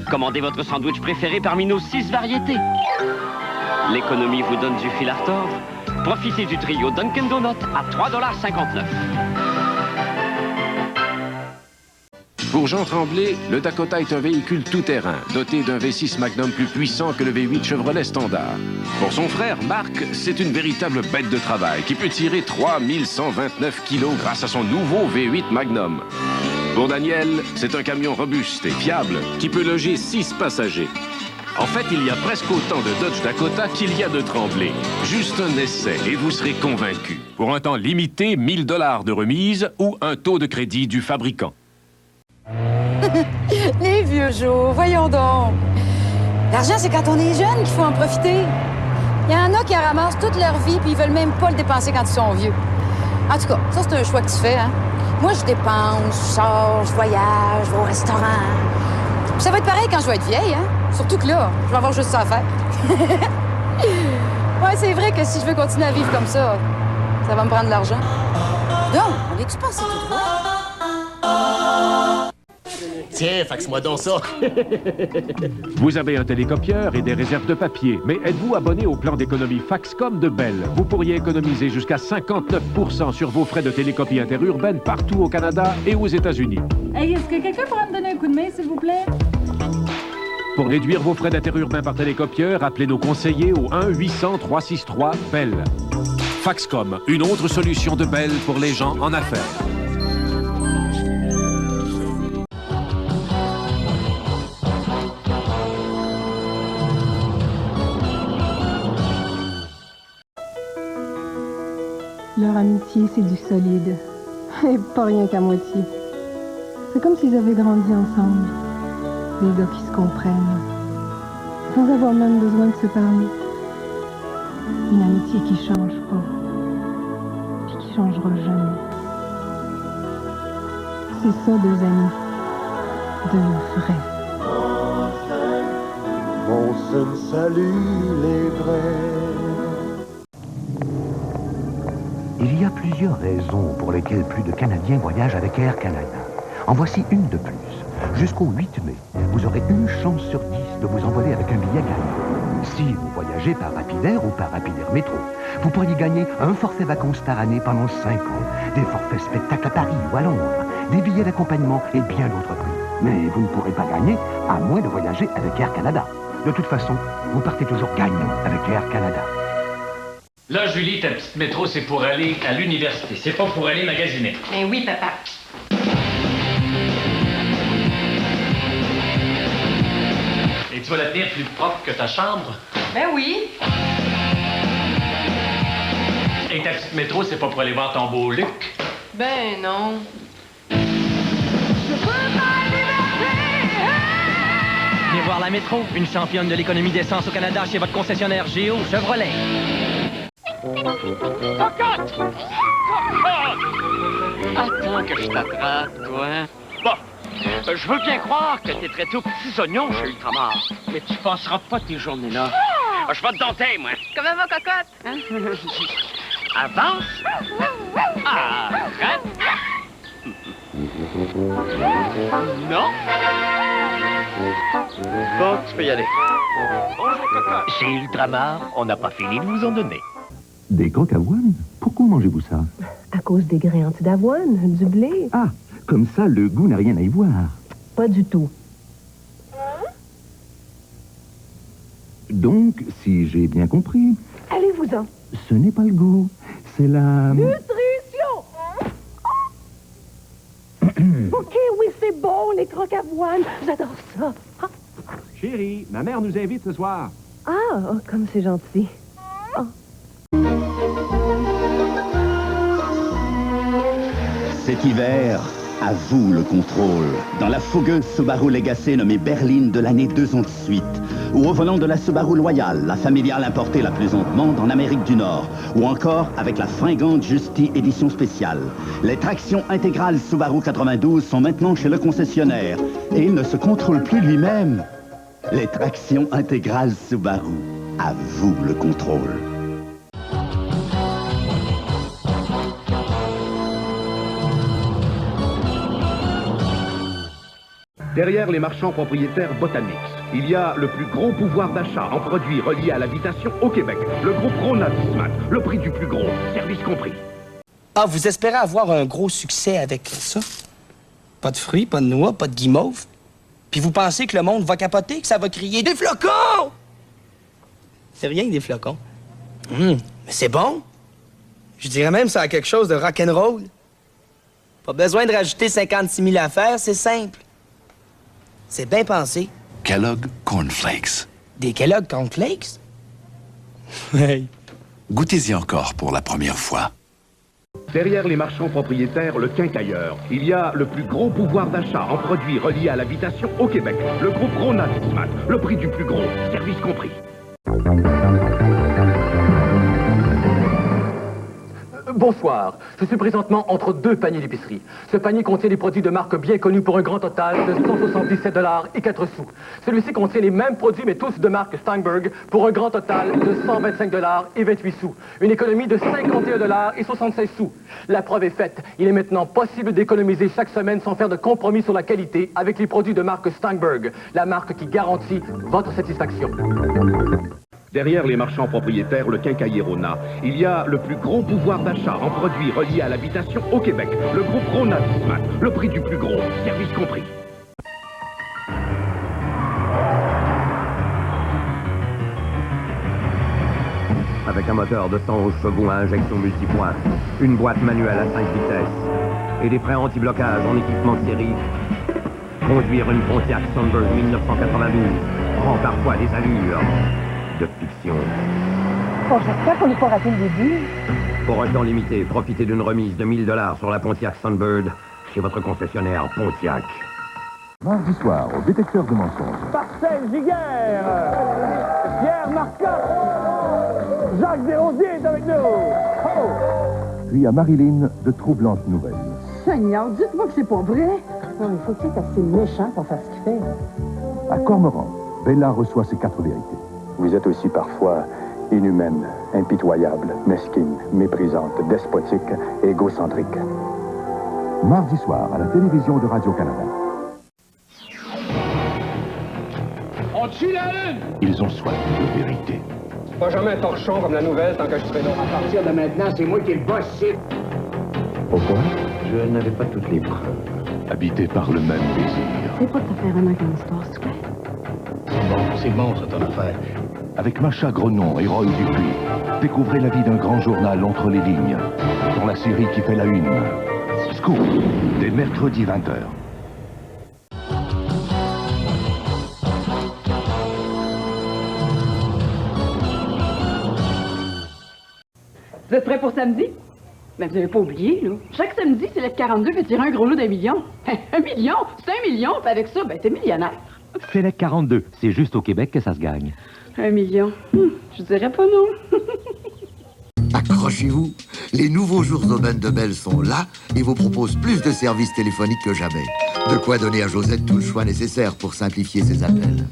Commandez votre sandwich préféré parmi nos 6 variétés. L'économie vous donne du fil à retordre. Profitez du trio Dunkin' Donuts à 3,59 $. Pour Jean Tremblay, le Dakota est un véhicule tout-terrain, doté d'un V6 Magnum plus puissant que le V8 Chevrolet Standard. Pour son frère, Marc, c'est une véritable bête de travail qui peut tirer 3129 kilos grâce à son nouveau V8 Magnum. Pour Daniel, c'est un camion robuste et fiable qui peut loger 6 passagers. En fait, il y a presque autant de Dodge Dakota qu'il y a de Tremblay. Juste un essai et vous serez convaincu. Pour un temps limité, 1 000 $ de remise ou un taux de crédit du fabricant. Les vieux jours, voyons donc. L'argent, c'est quand on est jeune qu'il faut en profiter. Il y en a qui en ramassent toute leur vie puis ils veulent même pas le dépenser quand ils sont vieux. En tout cas, ça, c'est un choix que tu fais, hein. Moi, je dépense, je sors, je voyage, je vais au restaurant. Puis ça va être pareil quand je vais être vieille, hein. Surtout que là, je vais avoir juste ça à faire. Ouais, c'est vrai que si je veux continuer à vivre comme ça va me prendre de l'argent. Donc, on est-tu passé tout droit? Tiens, faxe-moi donc ça. Vous avez un télécopieur et des réserves de papier, mais êtes-vous abonné au plan d'économie Faxcom de Bell? Vous pourriez économiser jusqu'à 59 % sur vos frais de télécopie interurbaine partout au Canada et aux États-Unis. Hey, est-ce que quelqu'un pourrait me donner un coup de main, s'il vous plaît? Pour réduire vos frais d'interurbain par télécopieur, appelez nos conseillers au 1-800-363-BELL. Faxcom, une autre solution de Bell pour les gens en affaires. Leur amitié, c'est du solide. Et pas rien qu'à moitié. C'est comme s'ils avaient grandi ensemble. Des gars qui se comprennent. Sans avoir même besoin de se parler. Une amitié qui change pas. Puis qui changera jamais. C'est ça, 2 amis. De vrais. Molson salue les vrais. Il y a plusieurs raisons pour lesquelles plus de Canadiens voyagent avec Air Canada. En voici une de plus. Jusqu'au 8 mai, vous aurez une chance sur 10 de vous envoler avec un billet gagnant. Si vous voyagez par Rapidair ou par Rapidair Métro, vous pourriez gagner un forfait vacances par année pendant 5 ans, des forfaits spectacles à Paris ou à Londres, des billets d'accompagnement et bien d'autres prix. Mais vous ne pourrez pas gagner à moins de voyager avec Air Canada. De toute façon, vous partez toujours gagnant avec Air Canada. Là, Julie, ta petite métro, c'est pour aller à l'université. C'est pas pour aller magasiner. Mais oui, papa. Et tu vas la tenir plus propre que ta chambre? Ben oui. Et ta petite métro, c'est pas pour aller voir ton beau Luc? Ben non. Venez voir la métro, une championne de l'économie d'essence au Canada chez votre concessionnaire Géo Chevrolet. Cocotte! Cocotte! Attends que je t'attrape, toi. Bon, je veux bien croire que t'es traité aux petits oignons chez Ultramar, mais tu passeras pas tes journées là. Je vais te dompter, moi. Comment va, Cocotte? Hein? Avance! Arrête! Non? Bon, tu peux y aller. Bonjour, Cocotte. Chez Ultramar, on n'a pas fini de vous en donner. Des coques avoine? Pourquoi mangez-vous ça? À cause des grains anti-d'avoine, du blé. Ah, comme ça, le goût n'a rien à y voir. Pas du tout. Donc, si j'ai bien compris, Allez-vous-en. ce n'est pas le goût, c'est la... Nutrition! OK, oui, c'est bon, les croques avoine. J'adore ça. Ah, Chérie, ma mère nous invite ce soir. comme c'est gentil. Cet hiver, à vous le contrôle. Dans la fougueuse Subaru Legacy nommée berline de l'année 2 ans de suite, ou au volant de la Subaru Loyale, la familiale importée la plus hontemente en Amérique du Nord, ou encore avec la fringante Justy édition spéciale. Les tractions intégrales Subaru 92 sont maintenant chez le concessionnaire et il ne se contrôle plus lui-même. Les tractions intégrales Subaru, à vous le contrôle. Derrière les marchands propriétaires Botanix, il y a le plus gros pouvoir d'achat en produits reliés à l'habitation au Québec. Le groupe Rona Dismat, le prix du plus gros, service compris. Ah, vous espérez avoir un gros succès avec ça? Pas de fruits, pas de noix, pas de guimauve? Puis vous pensez que le monde va capoter, que ça va crier « Des flocons! » C'est rien que des flocons. Mais c'est bon. Je dirais même que ça a quelque chose de rock'n'roll. Pas besoin de rajouter 56 000 affaires, c'est simple. C'est bien pensé. Kellogg Cornflakes. Des Kellogg Cornflakes? Hey. Goûtez-y encore pour la première fois. Derrière les marchands propriétaires, le quincailleur, il y a le plus gros pouvoir d'achat en produits reliés à l'habitation au Québec. Le groupe Rona Dismat, le prix du plus gros, service compris. Bonsoir. Je suis présentement entre deux paniers d'épicerie. Ce panier contient des produits de marque bien connus pour un grand total de 177,04 $. Celui-ci contient les mêmes produits, mais tous de marque Steinberg, pour un grand total de 125,28 $. Une économie de 51,76 $. La preuve est faite. Il est maintenant possible d'économiser chaque semaine sans faire de compromis sur la qualité avec les produits de marque Steinberg, la marque qui garantit votre satisfaction. Derrière les marchands propriétaires, le quincailler Rona, il y a le plus gros pouvoir d'achat en produits reliés à l'habitation au Québec. Le groupe Rona Dismat, le prix du plus gros, service compris. Avec un moteur de 111 chevaux à injection multipoint, une boîte manuelle à 5 vitesses et des freins anti-blocage en équipement de série, conduire une Pontiac Sunbird 1992 prend parfois des allures de fiction. Bon, j'espère qu'on n'est pas raté le début. Pour un temps limité, profitez d'une remise de 1 000 $ sur la Pontiac Sunbird chez votre concessionnaire Pontiac. Mardi soir, au détecteur de mensonges. Marcel Giguère, Pierre Marcotte, Jacques Desrosiers est avec nous. Oh! Puis à Marilyn, de troublantes nouvelles. Seigneur, dites-moi que c'est pas vrai. Non, il faut qu'il soit assez méchant pour faire ce qu'il fait. À Cormoran, Bella reçoit ses 4 vérités. Vous êtes aussi parfois inhumaine, impitoyable, mesquine, méprisante, despotique, égocentrique. Mardi soir, à la télévision de Radio-Canada. On tue la une! Ils ont soif de vérité. Pas jamais un torchon comme la nouvelle tant que je serai là. À partir de maintenant, c'est moi qui ai le boss ici. Pourquoi? Je n'avais pas toutes les preuves. Habité par le même désir. C'est pas de te faire un comme histoire, s'il te plaît. C'est bon, ça, ton affaire. Avec Macha Grenon et Roy Dupuis, découvrez la vie d'un grand journal entre les lignes, dans la série qui fait la une. Scoop, dès mercredi 20h. Vous êtes prêts pour samedi? Mais vous n'avez pas oublié, là. Chaque samedi, c'est le 42 fait tirer un gros lot d'1 million. 1 million? C'est 1 million, puis avec ça, ben, t'es millionnaire. Select 42, c'est juste au Québec que ça se gagne. 1 million. Je dirais pas non. Accrochez-vous, les nouveaux jours d'aubaine de Bell sont là et vous proposent plus de services téléphoniques que jamais. De quoi donner à Josette tout le choix nécessaire pour simplifier ses appels.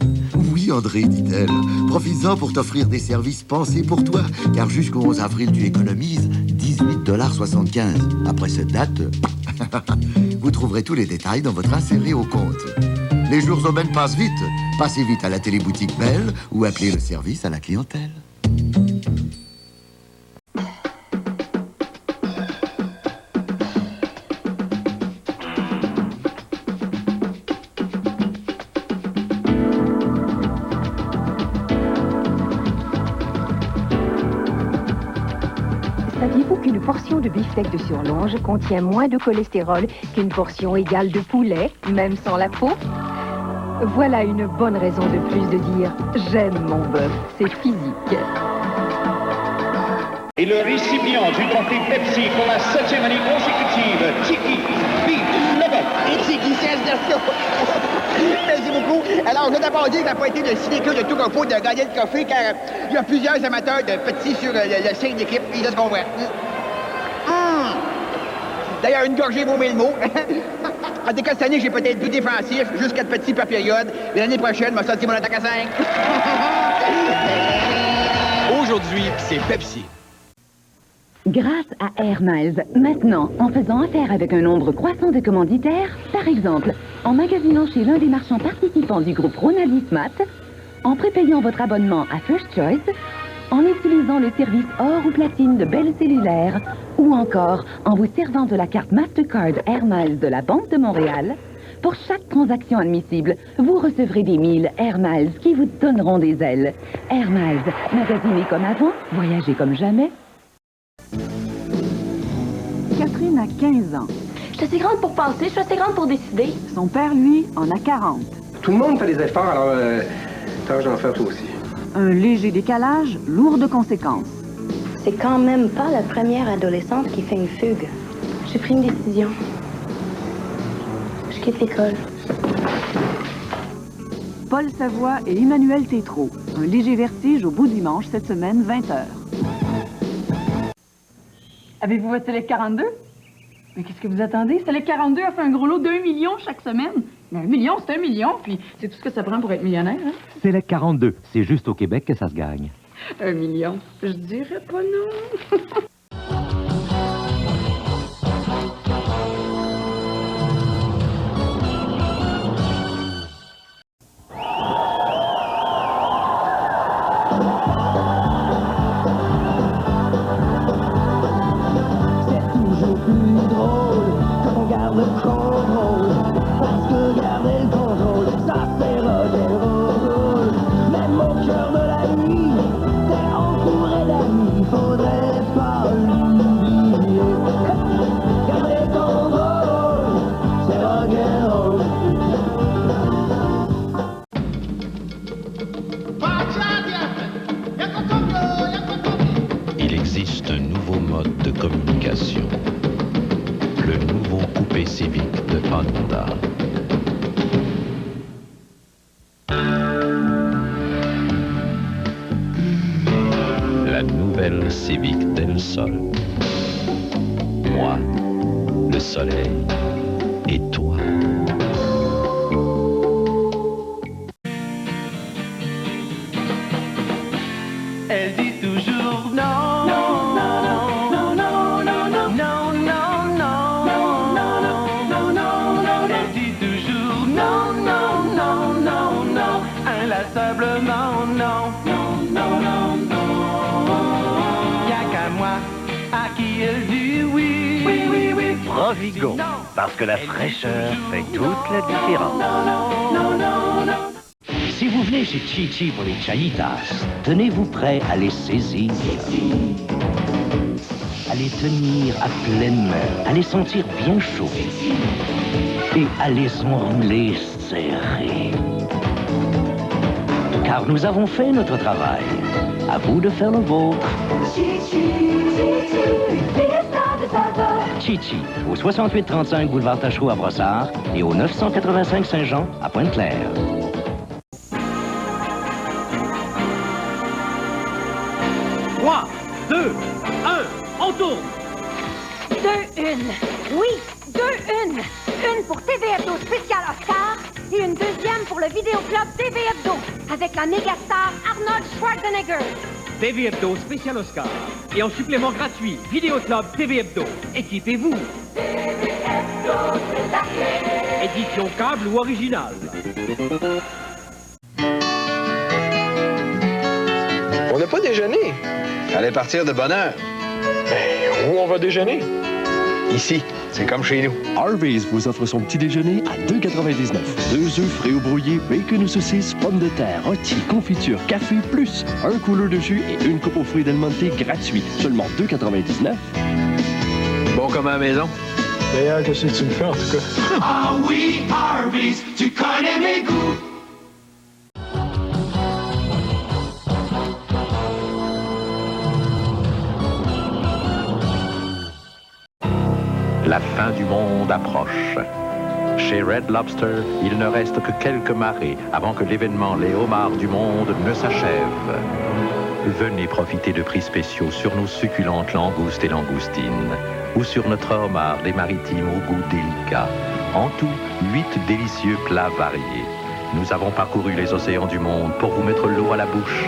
Oui, André, dit-elle, profites-en pour t'offrir des services pensés pour toi, car jusqu'au 11 avril, tu économises 18,75 $. Après cette date, vous trouverez tous les détails dans votre inséré au compte. Les jours d'aubaine passent vite. Passez vite à la téléboutique Bell ou appelez le service à la clientèle. Saviez-vous qu'une portion de beefsteak de surlonge contient moins de cholestérol qu'une portion égale de poulet, même sans la peau? Voilà une bonne raison de plus de dire « j'aime mon bœuf », c'est physique. Et le récipient du trophée Pepsi pour la 7e année consécutive, Tiki Beef Nugget. c'est qui c'est ça? Merci beaucoup. Alors, je dois d'abord dire que ça n'a pas été le sinécure de tout repos de gagner le café, car il y a plusieurs amateurs de petits sur le sein d'équipe, ils se comprennent. D'ailleurs, une gorgée vaut mille mots. En tout cas, cette année, j'ai peut-être plus défensif, juste 4 petits par période. Et l'année prochaine, je vais sortir mon attaque à 5. Aujourd'hui, c'est Pepsi. Grâce à Air Miles, maintenant, en faisant affaire avec un nombre croissant de commanditaires, par exemple, en magasinant chez l'un des marchands participants du groupe Ronaldismat, en prépayant votre abonnement à First Choice, en utilisant le service or ou platine de Bell Cellulaire, ou encore en vous servant de la carte Mastercard Air Miles de la Banque de Montréal, pour chaque transaction admissible, vous recevrez des miles Air Miles qui vous donneront des ailes. Air Miles, magasinez comme avant, voyagez comme jamais. Catherine a 15 ans. Je suis assez grande pour penser, je suis assez grande pour décider. Son père, lui, en a 40. Tout le monde fait des efforts, alors tâche d'en faire toi aussi. Un léger décalage, lourd de conséquences. C'est quand même pas la première adolescente qui fait une fugue. J'ai pris une décision. Je quitte l'école. Paul Savoie et Emmanuel Tétrault. Un léger vertige au bout du manche cette semaine, 20h. Avez-vous votre Select 42? Mais qu'est-ce que vous attendez? Select 42 a fait un gros lot d'1 million chaque semaine. Mais 1 million, c'est 1 million, puis c'est tout ce que ça prend pour être millionnaire, hein? Select 42, c'est juste au Québec que ça se gagne. 1 million, je dirais pas non. Il existe un nouveau mode de communication. Le nouveau coupé Civic de Honda. La nouvelle Civic Del Sol. Moi, le soleil et toi. Elle dit toujours non, non, non, non, non, non, non, non, non, non, non, non, non, elle dit toujours non, non, non, non, non, inlassablement non, non, non, non, non. Y'a qu'à moi à qui elle dit oui, oui, oui, oui. Provigo, parce que la fraîcheur fait toute la différence. Si vous venez chez Chi-Chi pour les chayitas, tenez-vous prêt à les saisir, à les tenir à pleine main, à les sentir bien chauds et à les enrouler serrés. Car nous avons fait notre travail. À vous de faire le vôtre. Chi-Chi, au 6835 boulevard Tachereau à Brossard et au 985 Saint-Jean à Pointe-Claire. On tourne! 2-1. Oui, 2-1. Une pour TV Hebdo spécial Oscar et une deuxième pour le vidéoclub TV Hebdo avec la mégastar Arnold Schwarzenegger. TV Hebdo spécial Oscar. Et en supplément gratuit, Vidéoclub TV Hebdo. Équipez-vous. TV Hebdo, c'est la clé. Édition câble ou originale. On n'a pas déjeuné. Fallait partir de bonne heure. Ben, où on va déjeuner? Ici, c'est comme chez nous. Harvey's vous offre son petit déjeuner à 2,99. 2 œufs frais ou brouillés, bacon ou saucisses, pommes de terre, rôti, confiture, café, plus un couleur de jus et une coupe aux fruits Del Monte gratuit. Seulement 2,99. Bon comme à la maison. D'ailleurs, qu'est-ce que tu me fais en tout cas? Ah oui, Harvey's, tu connais mes goûts. La fin du monde approche. Chez Red Lobster, il ne reste que quelques marées avant que l'événement Les Homards du Monde ne s'achève. Venez profiter de prix spéciaux sur nos succulentes langoustes et langoustines ou sur notre homard des maritimes au goût délicat. En tout, 8 délicieux plats variés. Nous avons parcouru les océans du monde pour vous mettre l'eau à la bouche.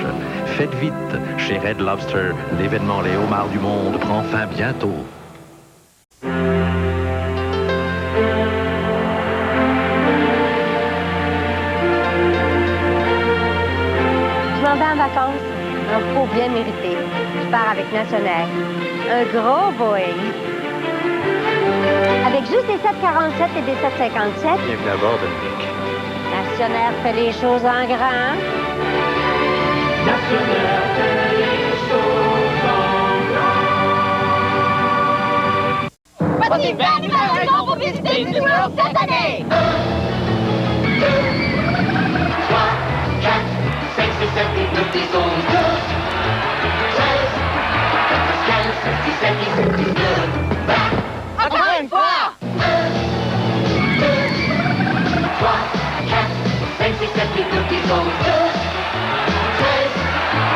Faites vite, chez Red Lobster, l'événement Les Homards du Monde prend fin bientôt. Je m'en vais en vacances. Un repos bien mérité. Je pars avec Nationair. Un gros Boeing. Avec juste des 747 et des 757. Bienvenue à bord, Dominique. Nationair fait les choses en grand. Nationair fait les choses en grand. Voici 20 nouvelles raisons pour visiter Disney World cette année. 1, 2, 3, 4, 5, 6, 7, 8, 9, 10, 11, 12, 13, 14, 15, 16, 17, 18, 19, 20. Encore une fois. 1, 2, 3, 4, 5, 6, 7, 8, 9, 10, 11, 12, 13,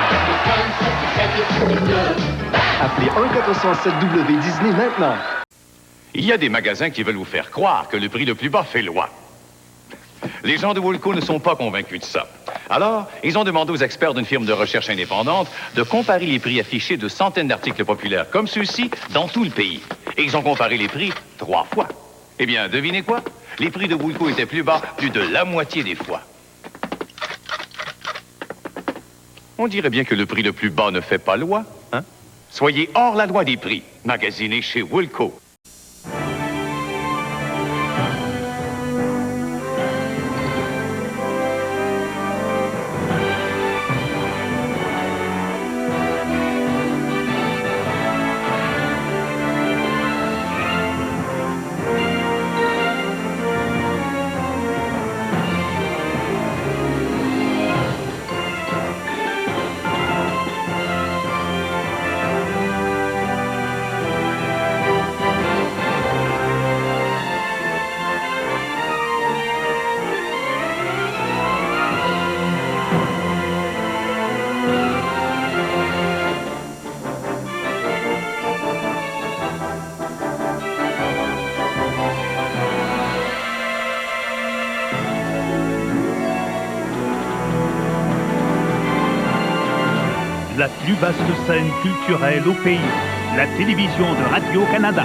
14, 15, 16, 17, 18, 19, 20. Appelez 1-407-W Disney maintenant. Il y a des magasins qui veulent vous faire croire que le prix le plus bas fait loi. Les gens de Woolco ne sont pas convaincus de ça. Alors, ils ont demandé aux experts d'une firme de recherche indépendante de comparer les prix affichés de centaines d'articles populaires comme ceux-ci dans tout le pays. Et ils ont comparé les prix 3 fois. Eh bien, devinez quoi? Les prix de Woolco étaient plus bas plus de la moitié des fois. On dirait bien que le prix le plus bas ne fait pas loi, hein? Soyez hors la loi des prix. Magasinez chez Woolco. La plus vaste scène culturelle au pays, la télévision de Radio-Canada.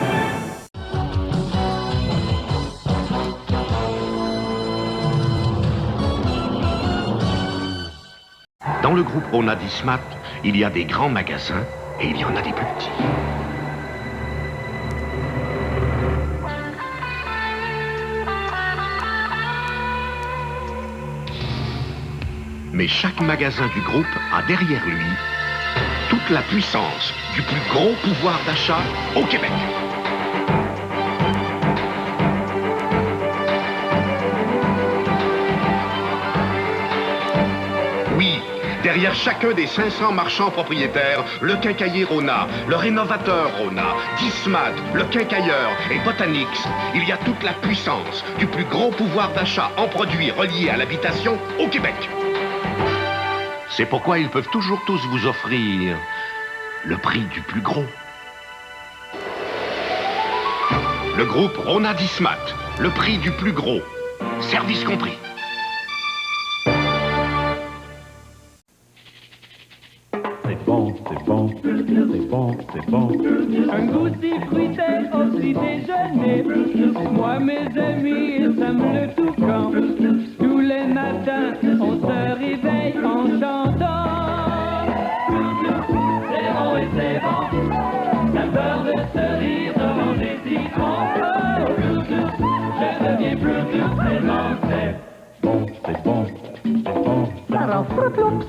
Dans le groupe Rona Dismat, il y a des grands magasins et il y en a des plus petits. Mais chaque magasin du groupe a derrière lui toute la puissance du plus gros pouvoir d'achat au Québec. Oui, derrière chacun des 500 marchands propriétaires, le quincailler Rona, le rénovateur Rona, Dismat, le quincailleur et Botanix, il y a toute la puissance du plus gros pouvoir d'achat en produits reliés à l'habitation au Québec. C'est pourquoi ils peuvent toujours tous vous offrir le prix du plus gros. Le groupe Rona Dismat, le prix du plus gros. Service compris. C'est bon, c'est bon, c'est bon, c'est bon. Un goûter fruité au petit déjeuner. Moi, mes amis, ça me le tout quand. Tous les matins, on se réveille en chantant. C'est bon et c'est bon. La peur de se rire devant des citrons. Je deviens plus vraiment. C'est bon, c'est bon, c'est bon. Ça rend floups.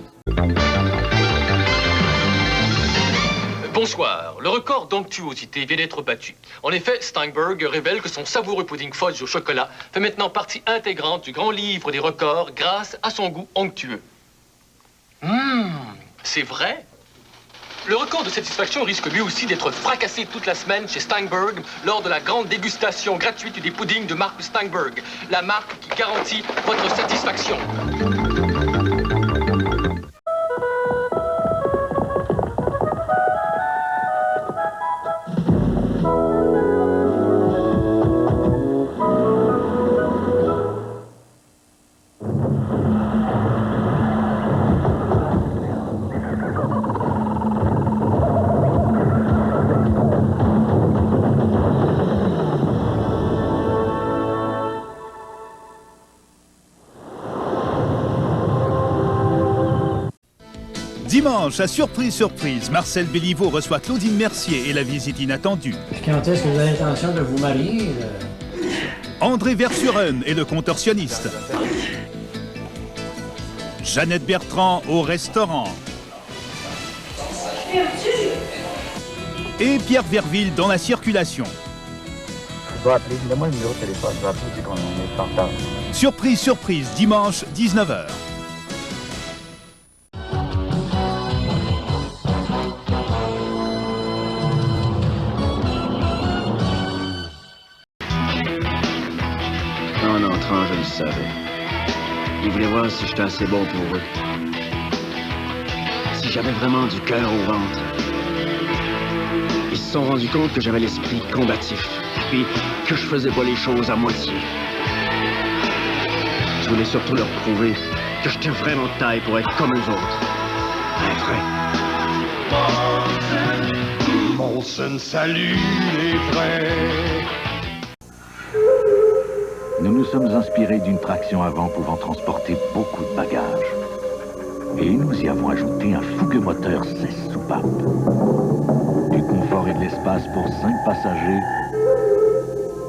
Bonsoir. Le record d'onctuosité vient d'être battu. En effet, Steinberg révèle que son savoureux pudding fudge au chocolat fait maintenant partie intégrante du grand livre des records grâce à son goût onctueux. C'est vrai? Le record de satisfaction risque lui aussi d'être fracassé toute la semaine chez Steinberg lors de la grande dégustation gratuite des puddings de marque Steinberg, la marque qui garantit votre satisfaction. Dimanche, à Surprise Surprise, Marcel Béliveau reçoit Claudine Mercier et la visite inattendue. Quand est-ce que vous avez l'intention de vous marier? André Versuren et le contorsionniste. Jeannette Bertrand au restaurant. Et Pierre Verville dans la circulation. Je dois appeler, donne-moi le numéro de téléphone, je dois appeler dès qu'on est en retard. Surprise Surprise, dimanche, 19h. En entrant, je le savais. Ils voulaient voir si j'étais assez bon pour eux. Si j'avais vraiment du cœur au ventre. Ils se sont rendus compte que j'avais l'esprit combatif. Puis que je faisais pas les choses à moitié. Je voulais surtout leur prouver que j'étais vraiment de taille pour être comme eux autres. Un vrai. Molson, salut les frères. Nous nous sommes inspirés d'une traction avant pouvant transporter beaucoup de bagages. Et nous y avons ajouté un fougueux moteur 16 soupapes. Du confort et de l'espace pour 5 passagers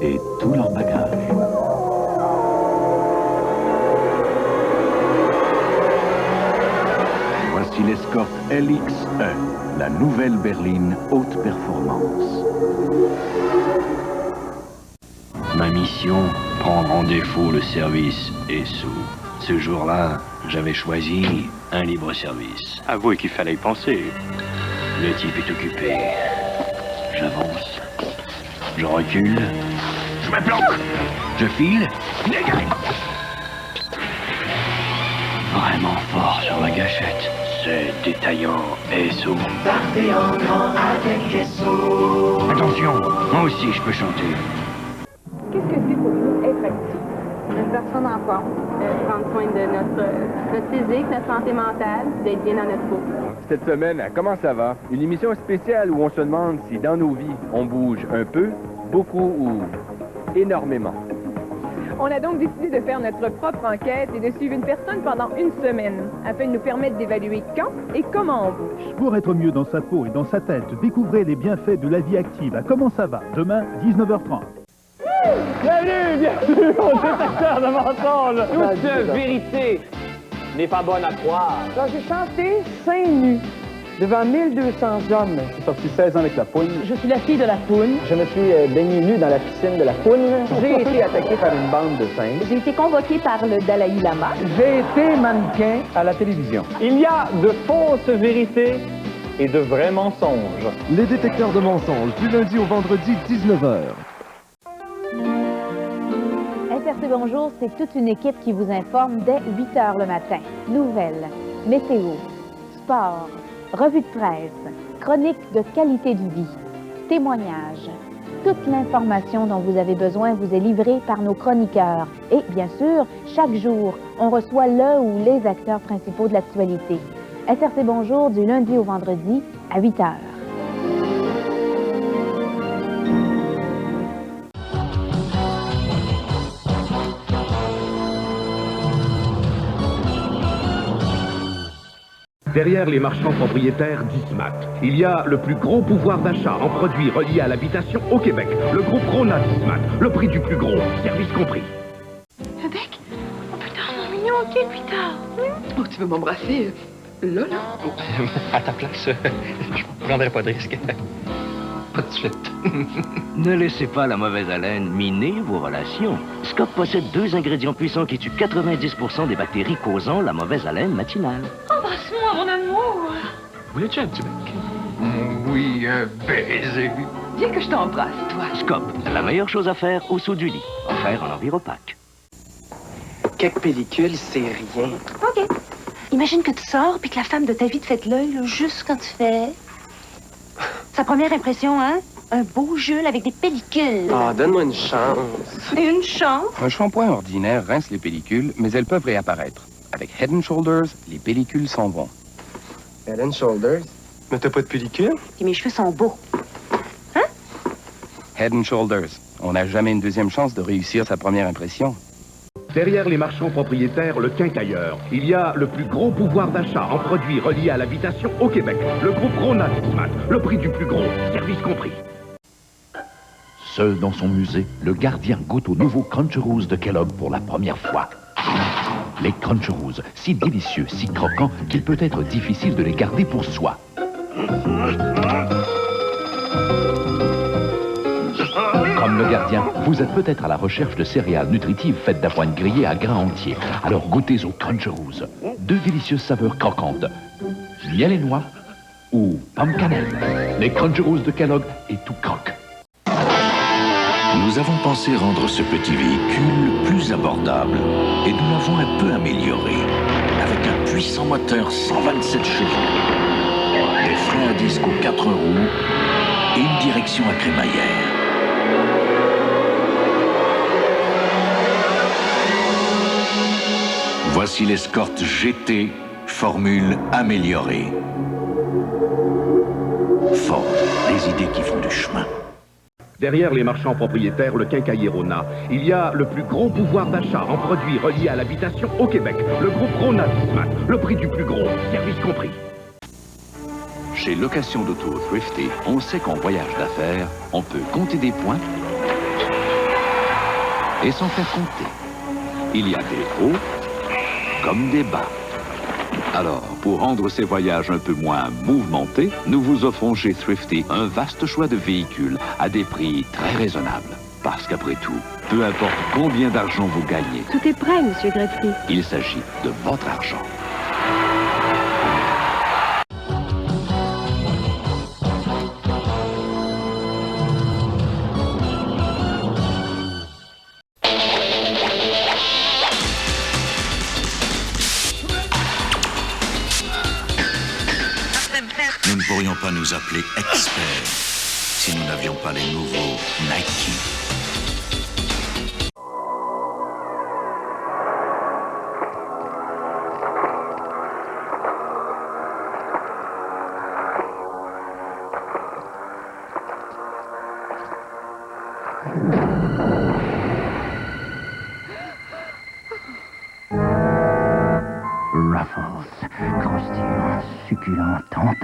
et tous leurs bagages. Voici l'Escort LXE, la nouvelle berline haute performance. Ma mission, prendre en défaut le service ESSO. Ce jour-là, j'avais choisi un libre-service. Avouez qu'il fallait y penser. Le type est occupé. J'avance. Je recule. Je me planque. Je file. Vraiment fort sur la gâchette. C'est détaillant ESSO. Partez en grand avec ESSO. Attention, moi aussi je peux chanter. Qu'est-ce que c'est pour nous être actif? Une personne en forme, prendre soin de notre physique, notre santé mentale, d'être bien dans notre peau. Cette semaine, comment ça va? Une émission spéciale où on se demande si dans nos vies, on bouge un peu, beaucoup ou énormément. On a donc décidé de faire notre propre enquête et de suivre une personne pendant une semaine, afin de nous permettre d'évaluer quand et comment on bouge. Pour être mieux dans sa peau et dans sa tête, découvrez les bienfaits de la vie active à Comment ça va, demain, 19h30. Bienvenue au détecteur de mensonges. Toute vérité n'est pas bonne à croire. Quand j'ai chanté seins nus devant 1200 hommes. J'ai sorti 16 ans avec la poune. Je suis la fille de la poune. Je me suis baigné nu dans la piscine de la poune. J'ai été attaqué par une bande de singes. J'ai été convoquée par le Dalai Lama. J'ai été mannequin à la télévision. Il y a de fausses vérités et de vrais mensonges. Les détecteurs de mensonges, du lundi au vendredi, 19h. SRC Bonjour, c'est toute une équipe qui vous informe dès 8 h le matin. Nouvelles, météo, sport, revue de presse, chronique de qualité de vie, témoignages. Toute l'information dont vous avez besoin vous est livrée par nos chroniqueurs. Et bien sûr, chaque jour, on reçoit le ou les acteurs principaux de l'actualité. SRC Bonjour du lundi au vendredi à 8 h. Derrière les marchands propriétaires d'Ismat, il y a le plus gros pouvoir d'achat en produits reliés à l'habitation au Québec. Le groupe Rona d'Ismat, le prix du plus gros, service compris. Bec, oh putain, mon mignon, ok, plus tard. Oh, tu veux m'embrasser là? À ta place, je prendrais pas de risque. Pas de suite. Ne laissez pas la mauvaise haleine miner vos relations. Scott possède 2 ingrédients puissants qui tuent 90% des bactéries causant la mauvaise haleine matinale. Embrasse-moi, mon amour. Voulais-tu un petit bec? Oui, un baiser. Viens que je t'embrasse, toi. Scop, la meilleure chose à faire au saut du lit. Offert en enviropaque. Quelques pellicules, c'est rien. OK. Imagine que tu sors puis que la femme de ta vie te fait de l'œil là, juste quand tu fais... Sa première impression, hein? Un beau jeu là, avec des pellicules. Ah, donne-moi une chance. Une chance? Un shampoing ordinaire rince les pellicules, mais elles peuvent réapparaître. Avec Head & Shoulders, les pellicules s'en vont. Head & Shoulders? Mais t'as pas de pellicule? Puis mes cheveux sont beaux. Head & Shoulders. On n'a jamais une deuxième chance de réussir sa première impression. Derrière les marchands propriétaires, le quincailleur, il y a le plus gros pouvoir d'achat en produits reliés à l'habitation au Québec. Le groupe Rona Dismat, le prix du plus gros, service compris. Seul dans son musée, le gardien goûte aux nouveaux Cruncheroos de Kellogg pour la première fois. Les Cruncheroos, si délicieux, si croquants, qu'il peut être difficile de les garder pour soi. Comme le gardien, vous êtes peut-être à la recherche de céréales nutritives faites d'avoine grillée à grains entiers. Alors goûtez aux Cruncheroos. Deux délicieuses saveurs croquantes. Miel et noix ou pomme cannelle. Les Cruncheroos de Kellogg et tout croque. Nous avons pensé rendre ce petit véhicule plus abordable et nous l'avons un peu amélioré avec un puissant moteur 127 chevaux, des freins à disque aux 4 roues et une direction à crémaillère. Voici l'Escort GT, formule améliorée. Ford, les idées qui font du chemin. Derrière les marchands propriétaires, le quincailler Rona, il y a le plus gros pouvoir d'achat en produits reliés à l'habitation au Québec. Le groupe Rona Dismat, le prix du plus gros, service compris. Chez Location d'Auto Thrifty, on sait qu'en voyage d'affaires, on peut compter des points et s'en faire compter. Il y a des hauts comme des bas. Alors, pour rendre ces voyages un peu moins mouvementés, nous vous offrons chez Thrifty un vaste choix de véhicules à des prix très raisonnables. Parce qu'après tout, peu importe combien d'argent vous gagnez, Tout est prêt, Monsieur Gretzky. il s'agit de votre argent. Nous ne pourrions pas nous appeler experts si nous n'avions pas les nouveaux Nike. Ruffles, croustillant, succulent, tentant.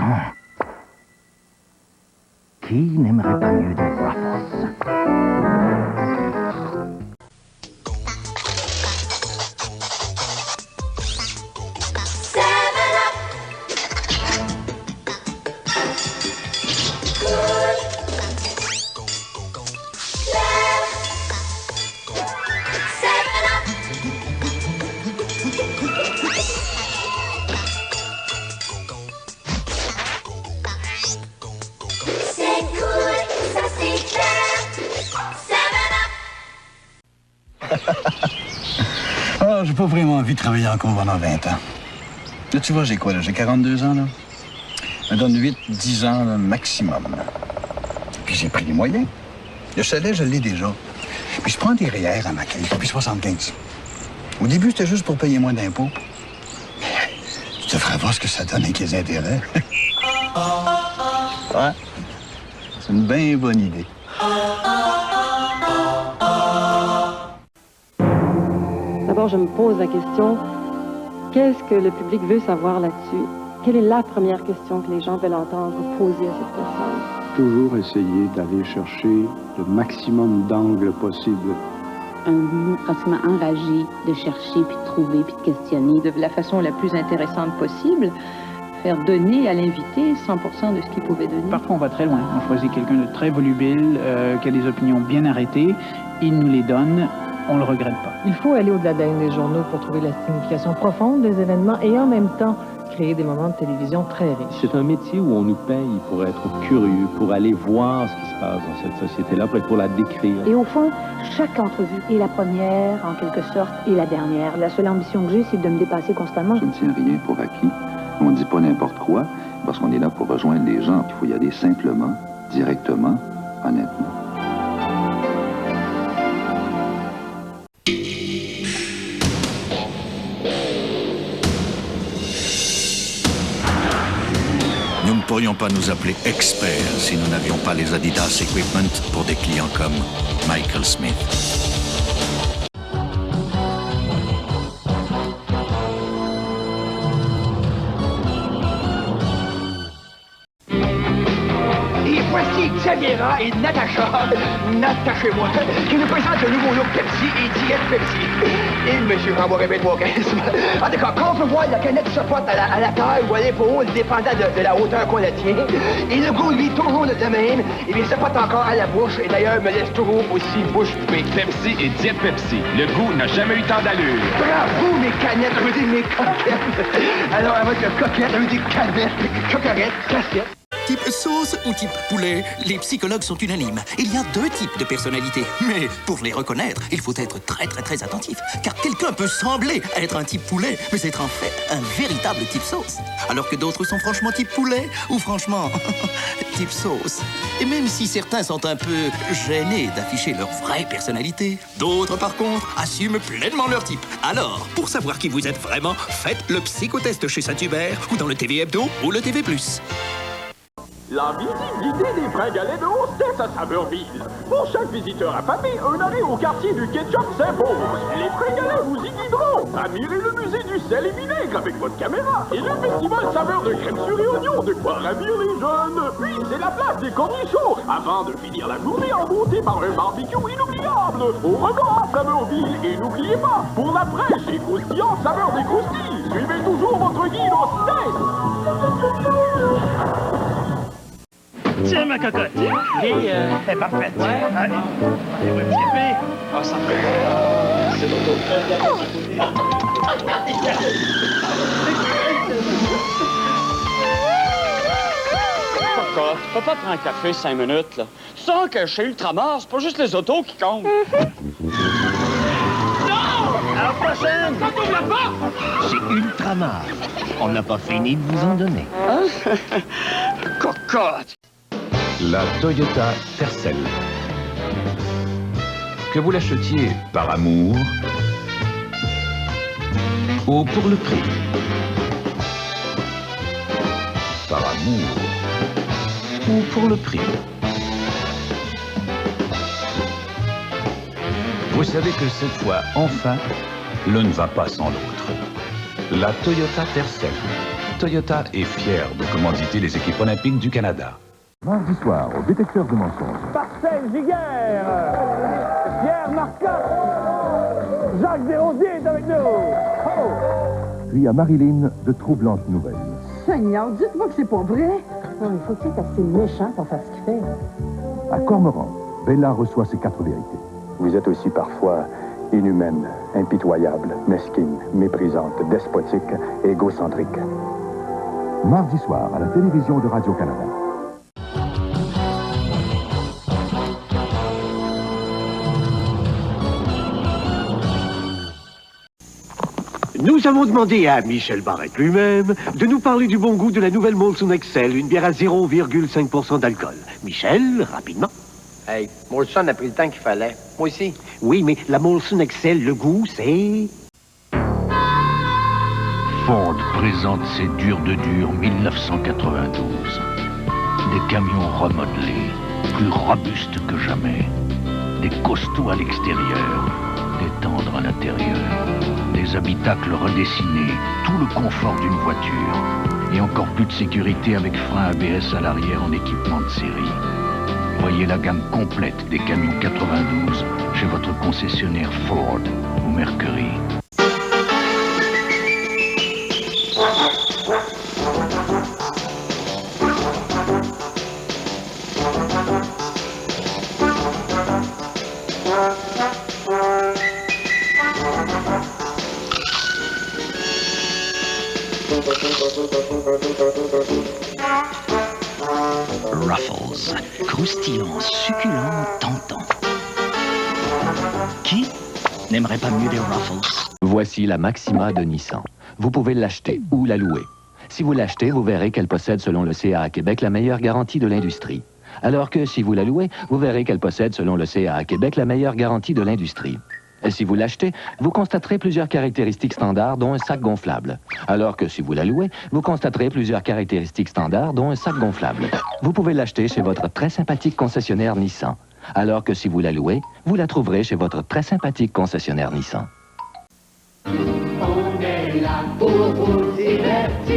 Qui n'aimerait pas mieux des Ruffles? Ah, j'ai pas vraiment envie de travailler encore pendant 20 ans. Là, tu vois, j'ai quoi, là? J'ai 42 ans, là. Je me donne 8-10 ans, là, maximum. Puis j'ai pris les moyens. Le chalet, je l'ai déjà. Puis je prends des REER à ma caisse depuis 75. Au début, c'était juste pour payer moins d'impôts. Tu devrais voir ce que ça donne avec les intérêts. Ouais. C'est une bien bonne idée. D'abord, je me pose la question, qu'est-ce que le public veut savoir là-dessus? Quelle est la première question que les gens veulent entendre poser à cette personne? Toujours essayer d'aller chercher le maximum d'angles possible. Un but pratiquement enragé de chercher, puis de trouver, puis de questionner de la façon la plus intéressante possible. Faire donner à l'invité 100% de ce qu'il pouvait donner. Parfois, on va très loin. On choisit quelqu'un de très volubile, qui a des opinions bien arrêtées. Il nous les donne. On ne le regrette pas. Il faut aller au-delà de la ligne des journaux pour trouver la signification profonde des événements et en même temps créer des moments de télévision très riches. C'est un métier où on nous paye pour être curieux, pour aller voir ce qui se passe dans cette société-là, pour la décrire. Et au fond, chaque entrevue est la première, en quelque sorte, et la dernière. La seule ambition que j'ai, c'est de me dépasser constamment. Je ne tiens rien pour acquis. On ne dit pas n'importe quoi, parce qu'on est là pour rejoindre les gens. Il faut y aller simplement, directement, honnêtement. Nous ne pourrions pas nous appeler experts si nous n'avions pas les Adidas Equipment pour des clients comme Michael Smith. Et voici Xaviera et Natacha, Natachez-moi, qui nous présentent le nouveau look Pepsi et Diète Pepsi. Et monsieur Jean répète mon orgasme. En tout cas, quand on peut voir la canette se porte à la taille ou à l'épaule, dépendant de la hauteur qu'on la tient, et le goût, lui, toujours de même, et bien, se porte encore à la bouche, et d'ailleurs, me laisse toujours aussi bouche bée. Pepsi et Diète Pepsi. Le goût n'a jamais eu tant d'allure. Bravo, mes canettes, je veux dire mes coquettes. Alors, avec le coquette, je veux dire canettes, coquerettes, casquettes. Type sauce ou type poulet, les psychologues sont unanimes. Il y a deux types de personnalités. Mais pour les reconnaître, il faut être très attentif. Car quelqu'un peut sembler être un type poulet, mais être en fait un véritable type sauce. Alors que d'autres sont franchement type poulet ou franchement type sauce. Et même si certains sont un peu gênés d'afficher leur vraie personnalité, d'autres par contre assument pleinement leur type. Alors, pour savoir qui vous êtes vraiment, faites le psychotest chez Saint-Hubert ou dans le TV Hebdo ou le TV+. La visite guidée des vrais galets de hostesse à Saveur-Ville. Pour chaque visiteur affamé, un arrêt au quartier du ketchup s'impose. Les vrais galets vous y guideront. Admirez le musée du sel et vinaigre avec votre caméra. Et le festival saveur de crème sur et oignon, de quoi ravir les jeunes. Puis c'est la place des cornichons, avant de finir la journée en beauté par un barbecue inoubliable. Au revoir, Saveur-Ville. Et n'oubliez pas, pour la fraîche et croustillante saveur des croustilles, suivez toujours votre guide hostesse. Tiens, ma cocotte. C'est parfait. Ouais. Allez, un petit café. Ah, ça fait. C'est Cocotte, tu peux pas prendre un café 5 minutes, là? Tu sens que chez Ultramar, c'est pas juste les autos qui comptent. Non! À la prochaine! Quand on la porte! C'est Ultramar. On n'a pas fini de vous en donner. Cocotte! La Toyota Tercel. Que vous l'achetiez par amour ou pour le prix. Par amour ou pour le prix. Vous savez que cette fois, enfin, l'un ne va pas sans l'autre. La Toyota Tercel. Toyota est fière de commanditer les équipes olympiques du Canada. Mardi soir, au détecteur de mensonges. Marcel Giguère, Pierre Marcotte, Jacques Desrosiers est avec nous. Oh. Puis à Marilyn, de troublantes nouvelles. Seigneur, dites-moi que c'est pas vrai. Non, il faut qu'il être assez méchant pour faire ce qu'il fait. À Cormoran, Bella reçoit ses 4 vérités. Vous êtes aussi parfois inhumaine, impitoyable, mesquine, méprisante, despotique, égocentrique. Mardi soir, à la télévision de Radio-Canada. Nous avons demandé à Michel Barrette lui-même de nous parler du bon goût de la nouvelle Molson Excel, une bière à 0,5% d'alcool. Michel, rapidement. Hey, Molson a pris le temps qu'il fallait. Moi aussi. Oui, mais la Molson Excel, le goût, c'est... Ford présente ses durs de dur 1992. Des camions remodelés, plus robustes que jamais. Des costauds à l'extérieur, des tendres à l'intérieur. Des habitacles redessinés, tout le confort d'une voiture. Et encore plus de sécurité avec frein ABS à l'arrière en équipement de série. Voyez la gamme complète des camions 92 chez votre concessionnaire Ford ou Mercury. Ruffles, croustillant, succulent, tentant. Qui n'aimerait pas mieux des Ruffles? Voici la Maxima de Nissan. Vous pouvez l'acheter ou la louer. Si vous l'achetez, vous verrez qu'elle possède, selon le CAA Québec, la meilleure garantie de l'industrie. Alors que si vous la louez, vous verrez qu'elle possède, selon le CAA Québec, la meilleure garantie de l'industrie. Et si vous l'achetez, vous constaterez plusieurs caractéristiques standards, dont un sac gonflable. Alors que si vous la louez, vous constaterez plusieurs caractéristiques standards, dont un sac gonflable. Vous pouvez l'acheter chez votre très sympathique concessionnaire Nissan. Alors que si vous la louez, vous la trouverez chez votre très sympathique concessionnaire Nissan. On est là pour vous divertir.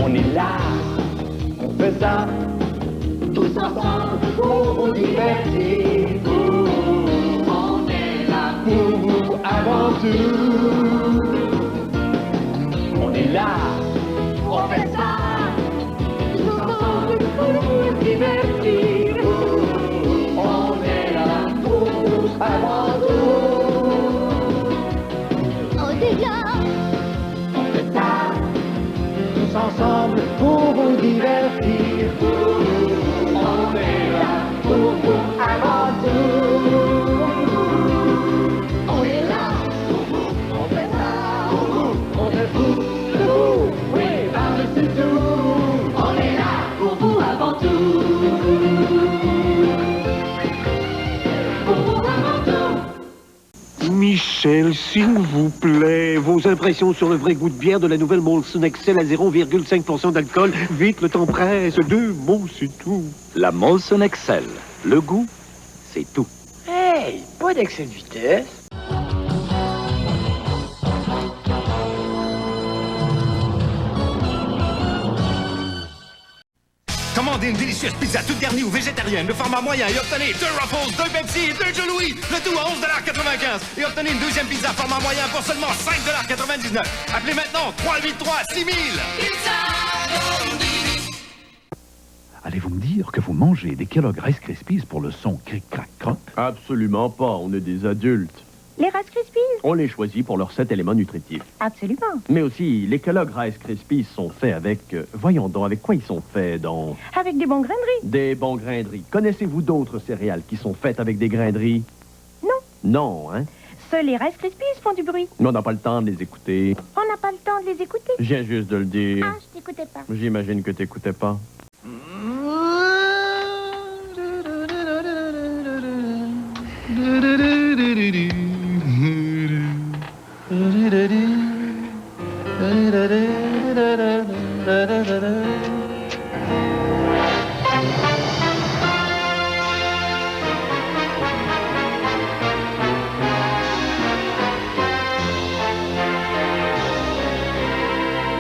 On est là, on fait ça, tous ensemble pour vous divertir. On est là pour vous avant tout. On est là, on fait ça, tous ensemble pour vous divertir. On est là pour vous avant tout. Tous ensemble pour vous divertir. On est là pour vous avant tout. On est là pour vous, on fait ça pour vous, on est fou de vous, oui, par-dessus tout. On est là pour vous avant tout. Pour vous avant tout. Michel, s'il vous plaît, vos impressions sur le vrai goût de bière de la nouvelle Molson Excel à 0,5% d'alcool. Vite, le temps presse. 2 mots, c'est tout. La Molson Excel. Le goût, c'est tout. Hey, pas d'excès de vitesse. Commandez une délicieuse pizza toute garnie ou végétarienne de format moyen et obtenez 2 Ruffles, 2 Pepsi et 2 Joe Louis, le tout à 11,95 $. Et obtenez une deuxième pizza format moyen pour seulement 5,99 $. Appelez maintenant 383-6000. Allez-vous me dire que vous mangez des Kellogg Rice Krispies pour le son cric-crac-croc? Absolument pas, on est des adultes. Les Rice Krispies? On les choisit pour leurs 7 éléments nutritifs. Absolument. Mais aussi, les Kellogg Rice Krispies sont faits avec... voyons donc, avec quoi ils sont faits, donc? Avec des bons graineries. Des bons graineries. Connaissez-vous d'autres céréales qui sont faites avec des graineries? Non. Non, hein? Seuls les Rice Krispies font du bruit. Mais on n'a pas le temps de les écouter. On n'a pas le temps de les écouter. Je viens juste de le dire. Ah, je t'écoutais pas. J'imagine que t'écoutais pas.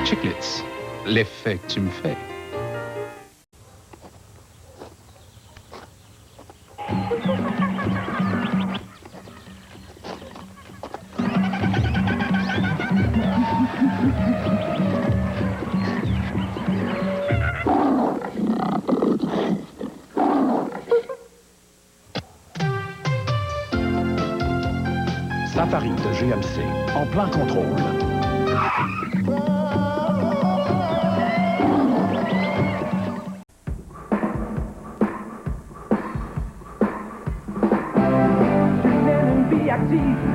Chiclets, l'effet que tu me fais. Safari de GMC, en plein contrôle.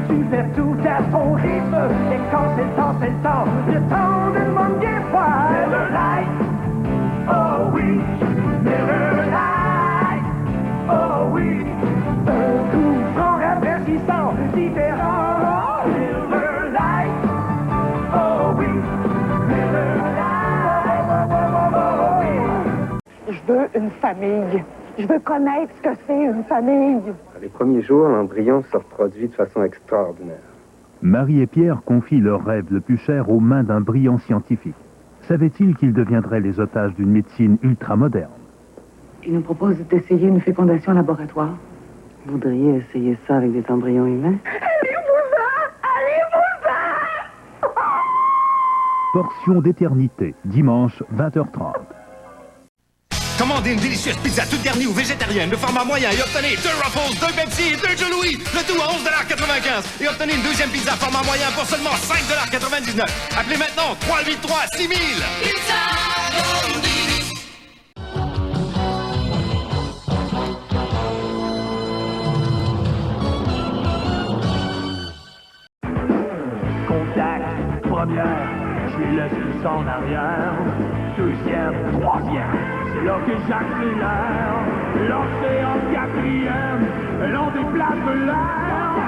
Tu fais tout à ton rythme. Et quand c'est le temps, le temps de manquer froid. Miller Lite, oh oui, Miller Lite, oh oui. Un goût franc, rafraîchissant, différent. Miller Lite, oh oui, Miller Lite, oh oui. Je veux une famille. Je veux connaître ce que c'est une famille. Dans les premiers jours, l'embryon se reproduit de façon extraordinaire. Marie et Pierre confient leur rêve le plus cher aux mains d'un brillant scientifique. Savaient-ils qu'ils deviendraient les otages d'une médecine ultramoderne? Il nous propose d'essayer une fécondation en laboratoire. Vous voudriez essayer ça avec des embryons humains? Portion d'éternité, dimanche 20h30. Commandez une délicieuse pizza toute garnie ou végétarienne de format moyen et obtenez 2 Ruffles, 2 Pepsi et 2 Joe Louis, le tout à 11,95 $. Et obtenez une deuxième pizza format moyen pour seulement 5,99 $. Appelez maintenant 383-6000. Contact, première, je les laisse tous en arrière. Deuxième, troisième, c'est là que j'accélère. Lancé en quatrième, l'on déplace de l'air.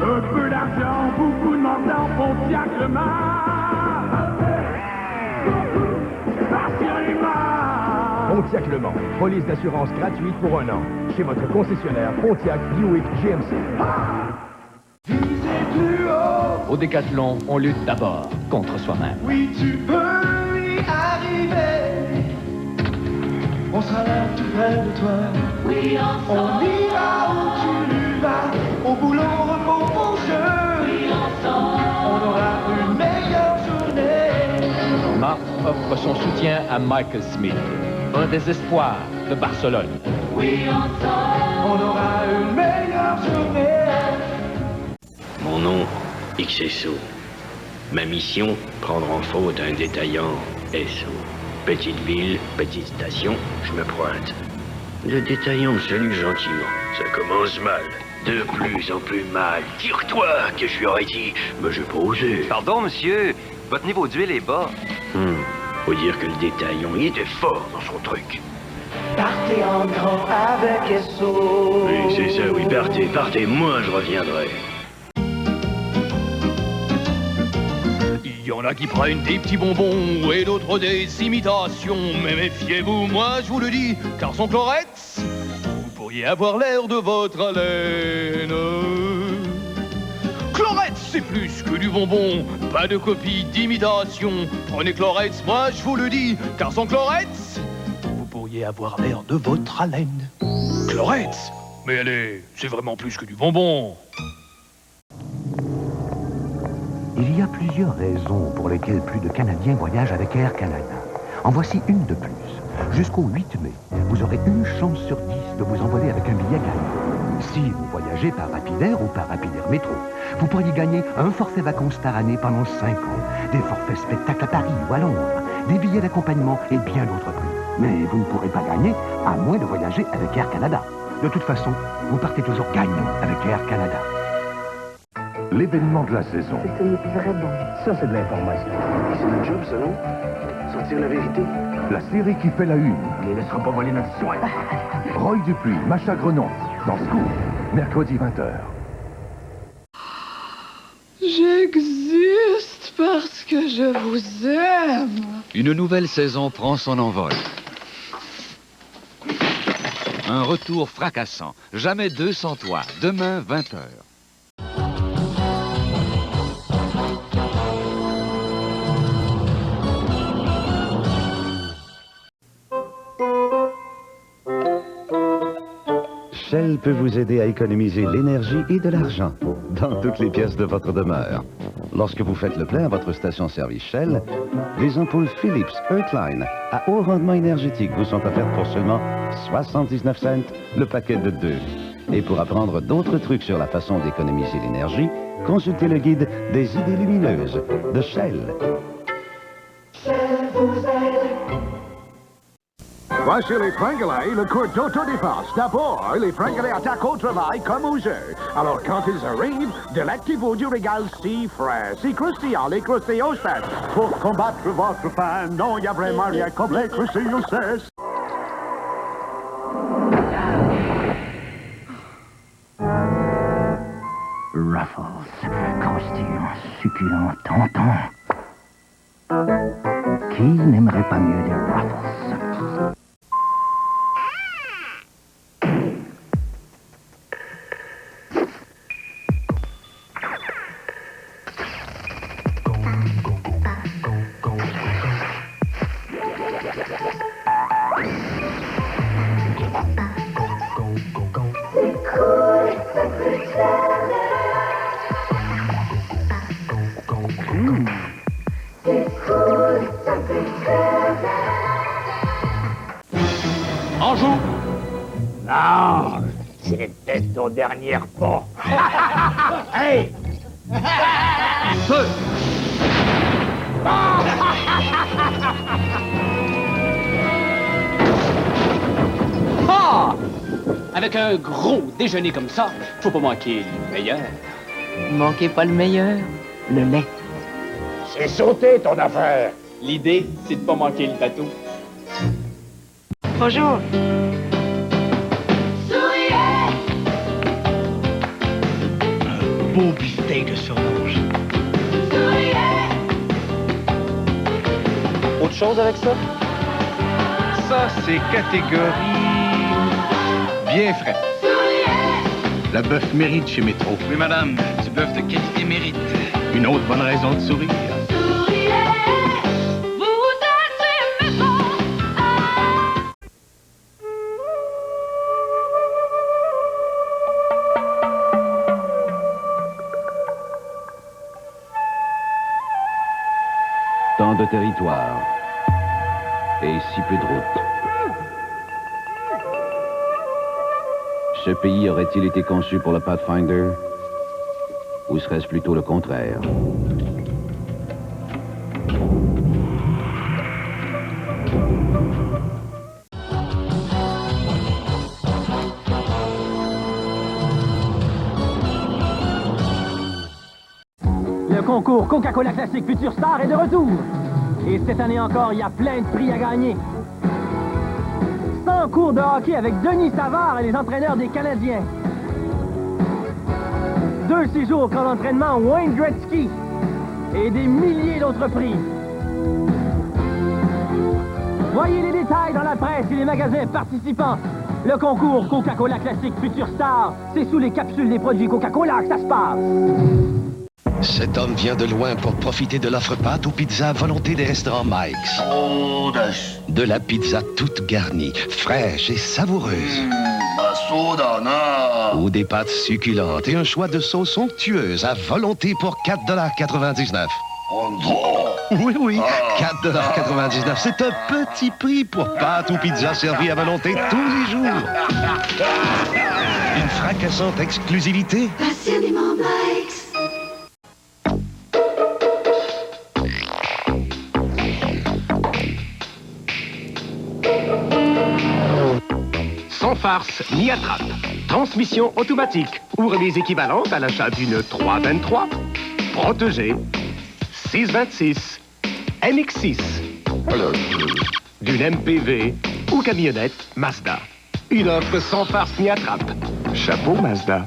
Un peu d'argent, beaucoup de menton, Pontiac Le Mans. Pontiac Le Mans, police d'assurance gratuite pour 1 an. Chez votre concessionnaire Pontiac, Buick, GMC. Au Décathlon, on lutte d'abord contre soi-même. Oui, tu peux y arriver. On sera là tout près de toi. Oui, on ira où tu vas. Au boulot, repos, au jeu. Oui, ensemble. On aura une meilleure journée. Marc offre son soutien à Michael Smith, un des espoirs de Barcelone. Oui, ensemble. On aura une meilleure journée. Mon nom, XSO. Ma mission, prendre en faute un détaillant SO. Petite ville, petite station, je me pointe. Le détaillant me salue gentiment. Ça commence mal. De plus en plus mal. Tire-toi, que je lui aurais dit. Mais j'ai pas osé. Pardon, monsieur. Votre niveau d'huile est bas. Faut dire que le détaillant, il était fort dans son truc. Partez en grand avec SO. Oui, c'est ça, oui, partez, moi je reviendrai. Il y en a qui prennent des petits bonbons et d'autres des imitations. Mais méfiez-vous, moi je vous le dis, car sans Chlorette, vous pourriez avoir l'air de votre haleine. Chlorette, c'est plus que du bonbon, pas de copie d'imitation. Prenez Chlorette, moi je vous le dis, car sans Chlorette, vous pourriez avoir l'air de votre haleine. Chlorette, mais c'est vraiment plus que du bonbon. Il y a plusieurs raisons pour lesquelles plus de Canadiens voyagent avec Air Canada. En voici une de plus. Jusqu'au 8 mai, vous aurez une chance sur 10 de vous envoler avec un billet gagnant. Si vous voyagez par Rapidair ou par Rapidair Métro, vous pourriez gagner un forfait vacances par année pendant 5 ans, des forfaits spectacles à Paris ou à Londres, des billets d'accompagnement et bien d'autres prix. Mais vous ne pourrez pas gagner à moins de voyager avec Air Canada. De toute façon, vous partez toujours gagnant avec Air Canada. L'événement de la saison. C'est vrai bon. Ça, c'est de l'information. C'est notre job, ça, non? Sortir la vérité. La série qui fait la une. On les laissera pas voler notre soin. Roy Dupuis, Macha Grenon, dans Scoop, mercredi 20h. J'existe parce que je vous aime. Une nouvelle saison prend son envol. Un retour fracassant. Jamais 200 toi. Demain, 20h. Shell peut vous aider à économiser l'énergie et de l'argent dans toutes les pièces de votre demeure. Lorsque vous faites le plein à votre station-service Shell, les ampoules Philips Earthline à haut rendement énergétique vous sont offertes pour seulement 79 cents le paquet de 2. Et pour apprendre d'autres trucs sur la façon d'économiser l'énergie, consultez le guide des idées lumineuses de Shell. Shell vous aide. Voici les fringolais, le cours d'autodéfense. D'abord, les fringolais attaquent au travail comme aux œufs. Alors, quand ils arrivent, délectez-vous du régal si frais, si croustillant, les croustilles aux fesses. Pour combattre votre faim, non, il y a vraiment rien comme les croustilles aux fesses. Ruffles, croustillant, succulent, tentant. Qui n'aimerait pas mieux des Ruffles? Non, c'était ton dernier repas. Hey! Feu! Ah! Avec un gros déjeuner comme ça, faut pas manquer le meilleur. Manquez pas le meilleur, le lait. C'est sauté ton affaire. L'idée, c'est de pas manquer le bateau. Bonjour. Beau beefsteak de surmanche. Autre chose avec ça? Ça, c'est catégorie bien frais. La bœuf mérite chez Métro. Oui, madame, du bœuf de qualité mérite. Une autre bonne raison de sourire. Tant de territoire et si peu de routes. Ce pays aurait-il été conçu pour le Pathfinder ou serait-ce plutôt le contraire? Le concours Coca-Cola Classique Future Star est de retour. Et cette année encore, il y a plein de prix à gagner. 100 cours de hockey avec Denis Savard et les entraîneurs des Canadiens. 2 séjours au camp d'entraînement Wayne Gretzky. Et des milliers d'autres prix. Voyez les détails dans la presse et les magasins participants. Le concours Coca-Cola Classique Future Star, c'est sous les capsules des produits Coca-Cola que ça se passe. Cet homme vient de loin pour profiter de l'offre pâte ou pizza à volonté des restaurants Mike's. De la pizza toute garnie, fraîche et savoureuse. Ou des pâtes succulentes et un choix de sauces somptueuses à volonté pour 4,99 $. Oui, 4,99 $. C'est un petit prix pour pâtes ou pizza servies à volonté tous les jours. Une fracassante exclusivité. Passionnément Mike's. Sans farce ni attrape. Transmission automatique ou remise équivalente à l'achat d'une 323. Protégée. 626. MX6. D'une MPV ou camionnette Mazda. Une offre sans farce ni attrape. Chapeau Mazda.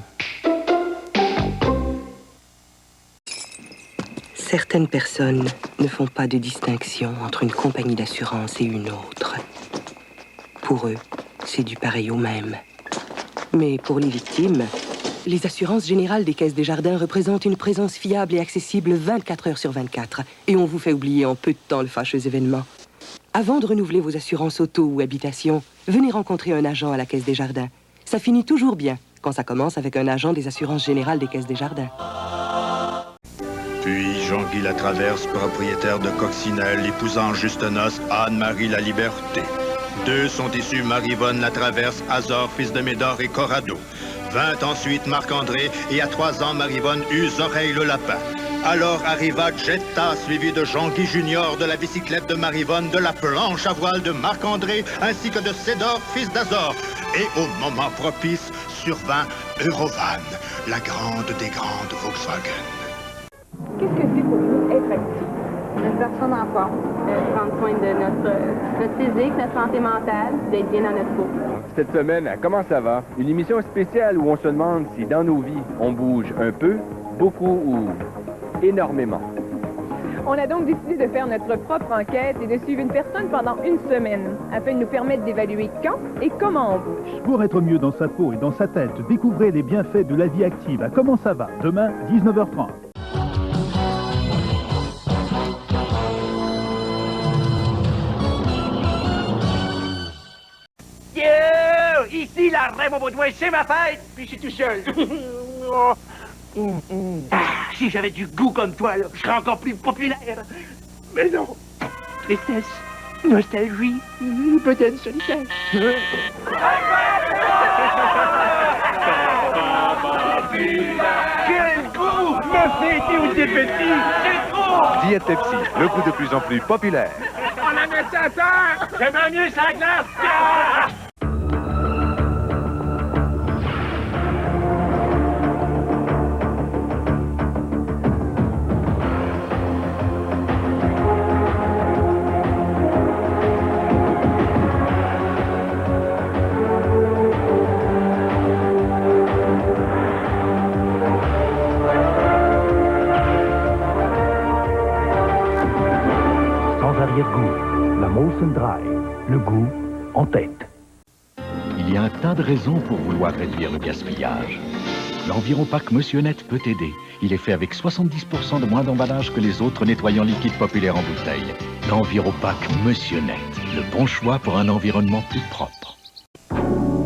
Certaines personnes ne font pas de distinction entre une compagnie d'assurance et une autre. Pour eux, c'est du pareil au même. Mais pour les victimes, les assurances générales des Caisses Desjardins représentent une présence fiable et accessible 24 heures sur 24. Et on vous fait oublier en peu de temps le fâcheux événement. Avant de renouveler vos assurances auto ou habitation, venez rencontrer un agent à la Caisse Desjardins. Ça finit toujours bien quand ça commence avec un agent des assurances générales des Caisses Desjardins. Puis Jean-Guy Latraverse, propriétaire de Coccinelle, épousant juste noces Anne-Marie La Liberté. 2 sont issus Marie-Vonne Latraverse, Azor, fils de Médor et Corrado. 20 ensuite Marc-André et à 3 ans Marie-Vonne eut Oreille le lapin. Alors arriva Jetta, suivi de Jean-Guy Junior, de la bicyclette de Marie-Vonne, de la planche à voile de Marc-André, ainsi que de Cédor, fils d'Azor. Et au moment propice, survint Eurovan, la grande des grandes Volkswagen. Qu'est-ce que c'est pour nous être actif? Une personne en forme. Prendre soin de notre physique, notre santé mentale, d'être bien dans notre peau. Cette semaine, comment ça va? Une émission spéciale où on se demande si dans nos vies, on bouge un peu, beaucoup ou énormément. On a donc décidé de faire notre propre enquête et de suivre une personne pendant une semaine, afin de nous permettre d'évaluer quand et comment on bouge. Pour être mieux dans sa peau et dans sa tête, découvrez les bienfaits de la vie active à Comment ça va, demain, 19h30. Ici, la Raymond Baudouin, c'est ma fête, puis je suis tout seul. Si j'avais du goût comme toi, là, je serais encore plus populaire. Mais non. Tristesse, nostalgie, peut-être solitaire. Métis ou Diète Pepsi, c'est trop! Diète Pepsi, le goût de plus en plus populaire. On la met à terre! J'aimerais mieux sa glace! Ah! Sans arrière-goût, la Molson Dry, le goût en tête. Il y a un tas de raisons pour vouloir réduire le gaspillage. L'Enviropack Monsieur Net peut aider. Il est fait avec 70% de moins d'emballage que les autres nettoyants liquides populaires en bouteille. L'Enviropack Monsieur Net, le bon choix pour un environnement plus propre.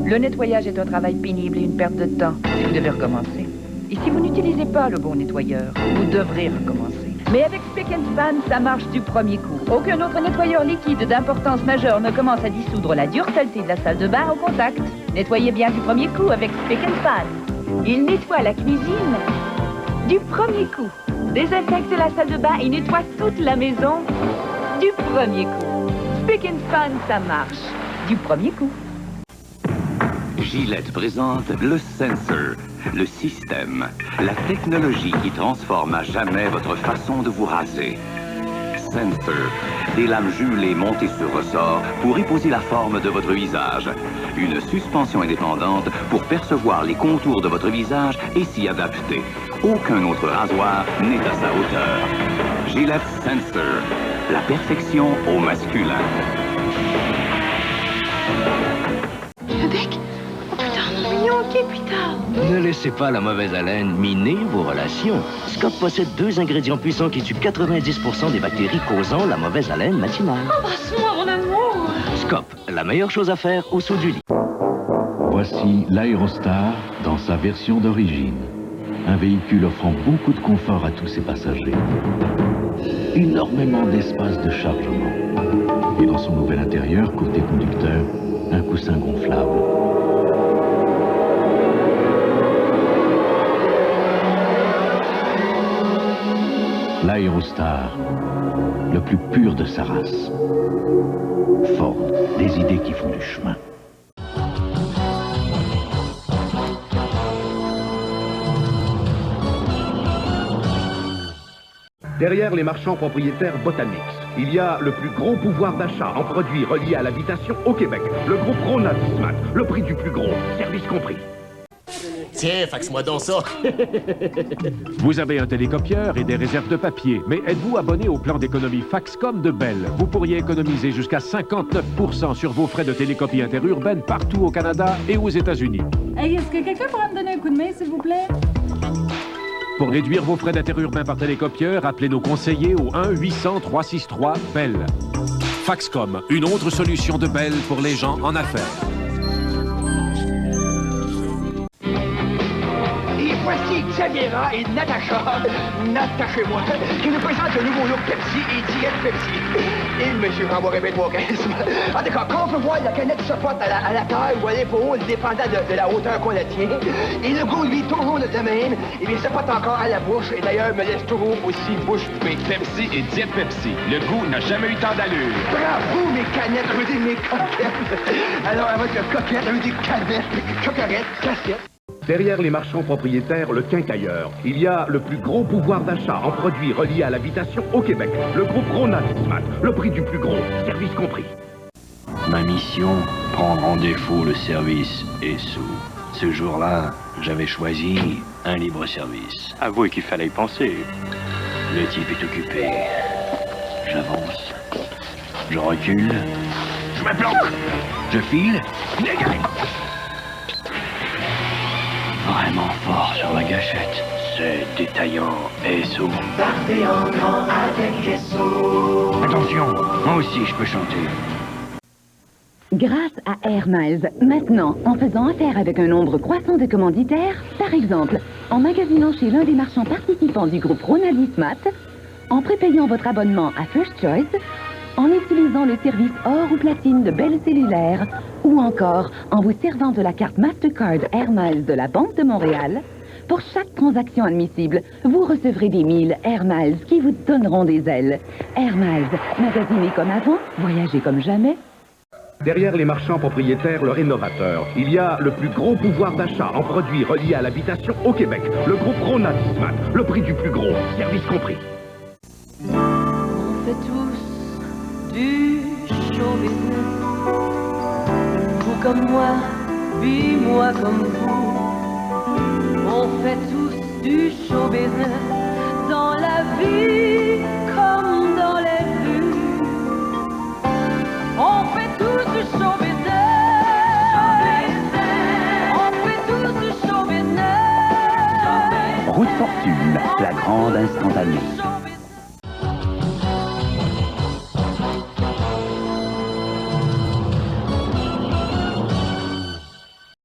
Le nettoyage est un travail pénible et une perte de temps. Vous devez recommencer. Et si vous n'utilisez pas le bon nettoyeur, vous devrez recommencer. Mais avec Spick & Span, ça marche du premier coup. Aucun autre nettoyeur liquide d'importance majeure ne commence à dissoudre la dure saleté de la salle de bain au contact. Nettoyez bien du premier coup avec Spick & Span. Il nettoie la cuisine du premier coup. Désinfecte la salle de bain et nettoie toute la maison du premier coup. Spick & Span, ça marche du premier coup. Gillette présente le Sensor, le système, la technologie qui transforme à jamais votre façon de vous raser. Sensor, des lames jumelées montées sur ressort pour épouser la forme de votre visage. Une suspension indépendante pour percevoir les contours de votre visage et s'y adapter. Aucun autre rasoir n'est à sa hauteur. Gillette Sensor, la perfection au masculin. Ne laissez pas la mauvaise haleine miner vos relations. Scop possède 2 ingrédients puissants qui tuent 90% des bactéries causant la mauvaise haleine matinale. Embrasse-moi, mon amour! Scop, la meilleure chose à faire au saut du lit. Voici l'Aérostar dans sa version d'origine. Un véhicule offrant beaucoup de confort à tous ses passagers. Énormément d'espace de chargement. Et dans son nouvel intérieur, côté conducteur, un coussin gonflable. L'Aérostar, le plus pur de sa race. Ford, des idées qui font du chemin. Derrière les marchands propriétaires Botanix, il y a le plus gros pouvoir d'achat en produits reliés à l'habitation au Québec. Le groupe Rona Dismat, le prix du plus gros, service compris. Tiens, faxe-moi donc ça. Vous avez un télécopieur et des réserves de papier, mais êtes-vous abonné au plan d'économie Faxcom de Bell? Vous pourriez économiser jusqu'à 59% sur vos frais de télécopie interurbaine partout au Canada et aux États-Unis. Hey, est-ce que quelqu'un pourrait me donner un coup de main, s'il vous plaît? Pour réduire vos frais d'interurbain par télécopieur, appelez nos conseillers au 1-800-363-BELL. Faxcom, une autre solution de Bell pour les gens en affaires. Et voici Xaviera et Natacha, Natachez-moi, qui nous présentent le nouveau look Pepsi et Diète Pepsi. Et M. Rambo-Rébet Wokisme. En tout cas, quand on peut voir la canette se porte à la taille ou à l'épaule, dépendant de la hauteur qu'on la tient, et le goût, lui, toujours le même, et bien, se porte encore à la bouche, et d'ailleurs, me laisse toujours aussi bouche bée. Pepsi et Diète Pepsi. Le goût n'a jamais eu tant d'allure. Bravo, mes canettes, je veux dire mes coquettes. Alors, avec le coquette, je veux dire canettes, coquerettes, casquettes. Derrière les marchands propriétaires, le quincailleur, il y a le plus gros pouvoir d'achat en produits reliés à l'habitation au Québec. Le groupe Rona Dismat, le prix du plus gros, service compris. Ma mission, prendre en défaut le service ESSO. Ce jour-là, j'avais choisi un libre-service. Avouez qu'il fallait y penser. Le type est occupé. J'avance. Je recule. Je me planque. Je file. Négatif. Vraiment fort sur la gâchette. C'est détaillant ESSO. Partez en grand avec ESSO. Attention, moi aussi je peux chanter. Grâce à Air Miles, maintenant, en faisant affaire avec un nombre croissant de commanditaires, par exemple, en magasinant chez l'un des marchands participants du groupe Rona Dismat, en prépayant votre abonnement à First Choice, en utilisant le service or ou platine de Bell Cellulaire, ou encore en vous servant de la carte Mastercard Air Miles de la Banque de Montréal, Pour chaque transaction admissible, vous recevrez des miles Air Miles qui vous donneront des ailes. Air Miles, magasinez comme avant, voyagez comme jamais. Derrière les marchands propriétaires, le rénovateur, il y a le plus gros pouvoir d'achat en produits reliés à l'habitation au Québec. Le groupe Rona-Dismat, le prix du plus gros, service compris. On fait tous du show business. Vous comme moi, puis moi comme vous. On fait tous du show business. Dans la vie comme dans les rues. On fait tous du show business. On fait tous du show business. Route Fortune, la grande instantanée.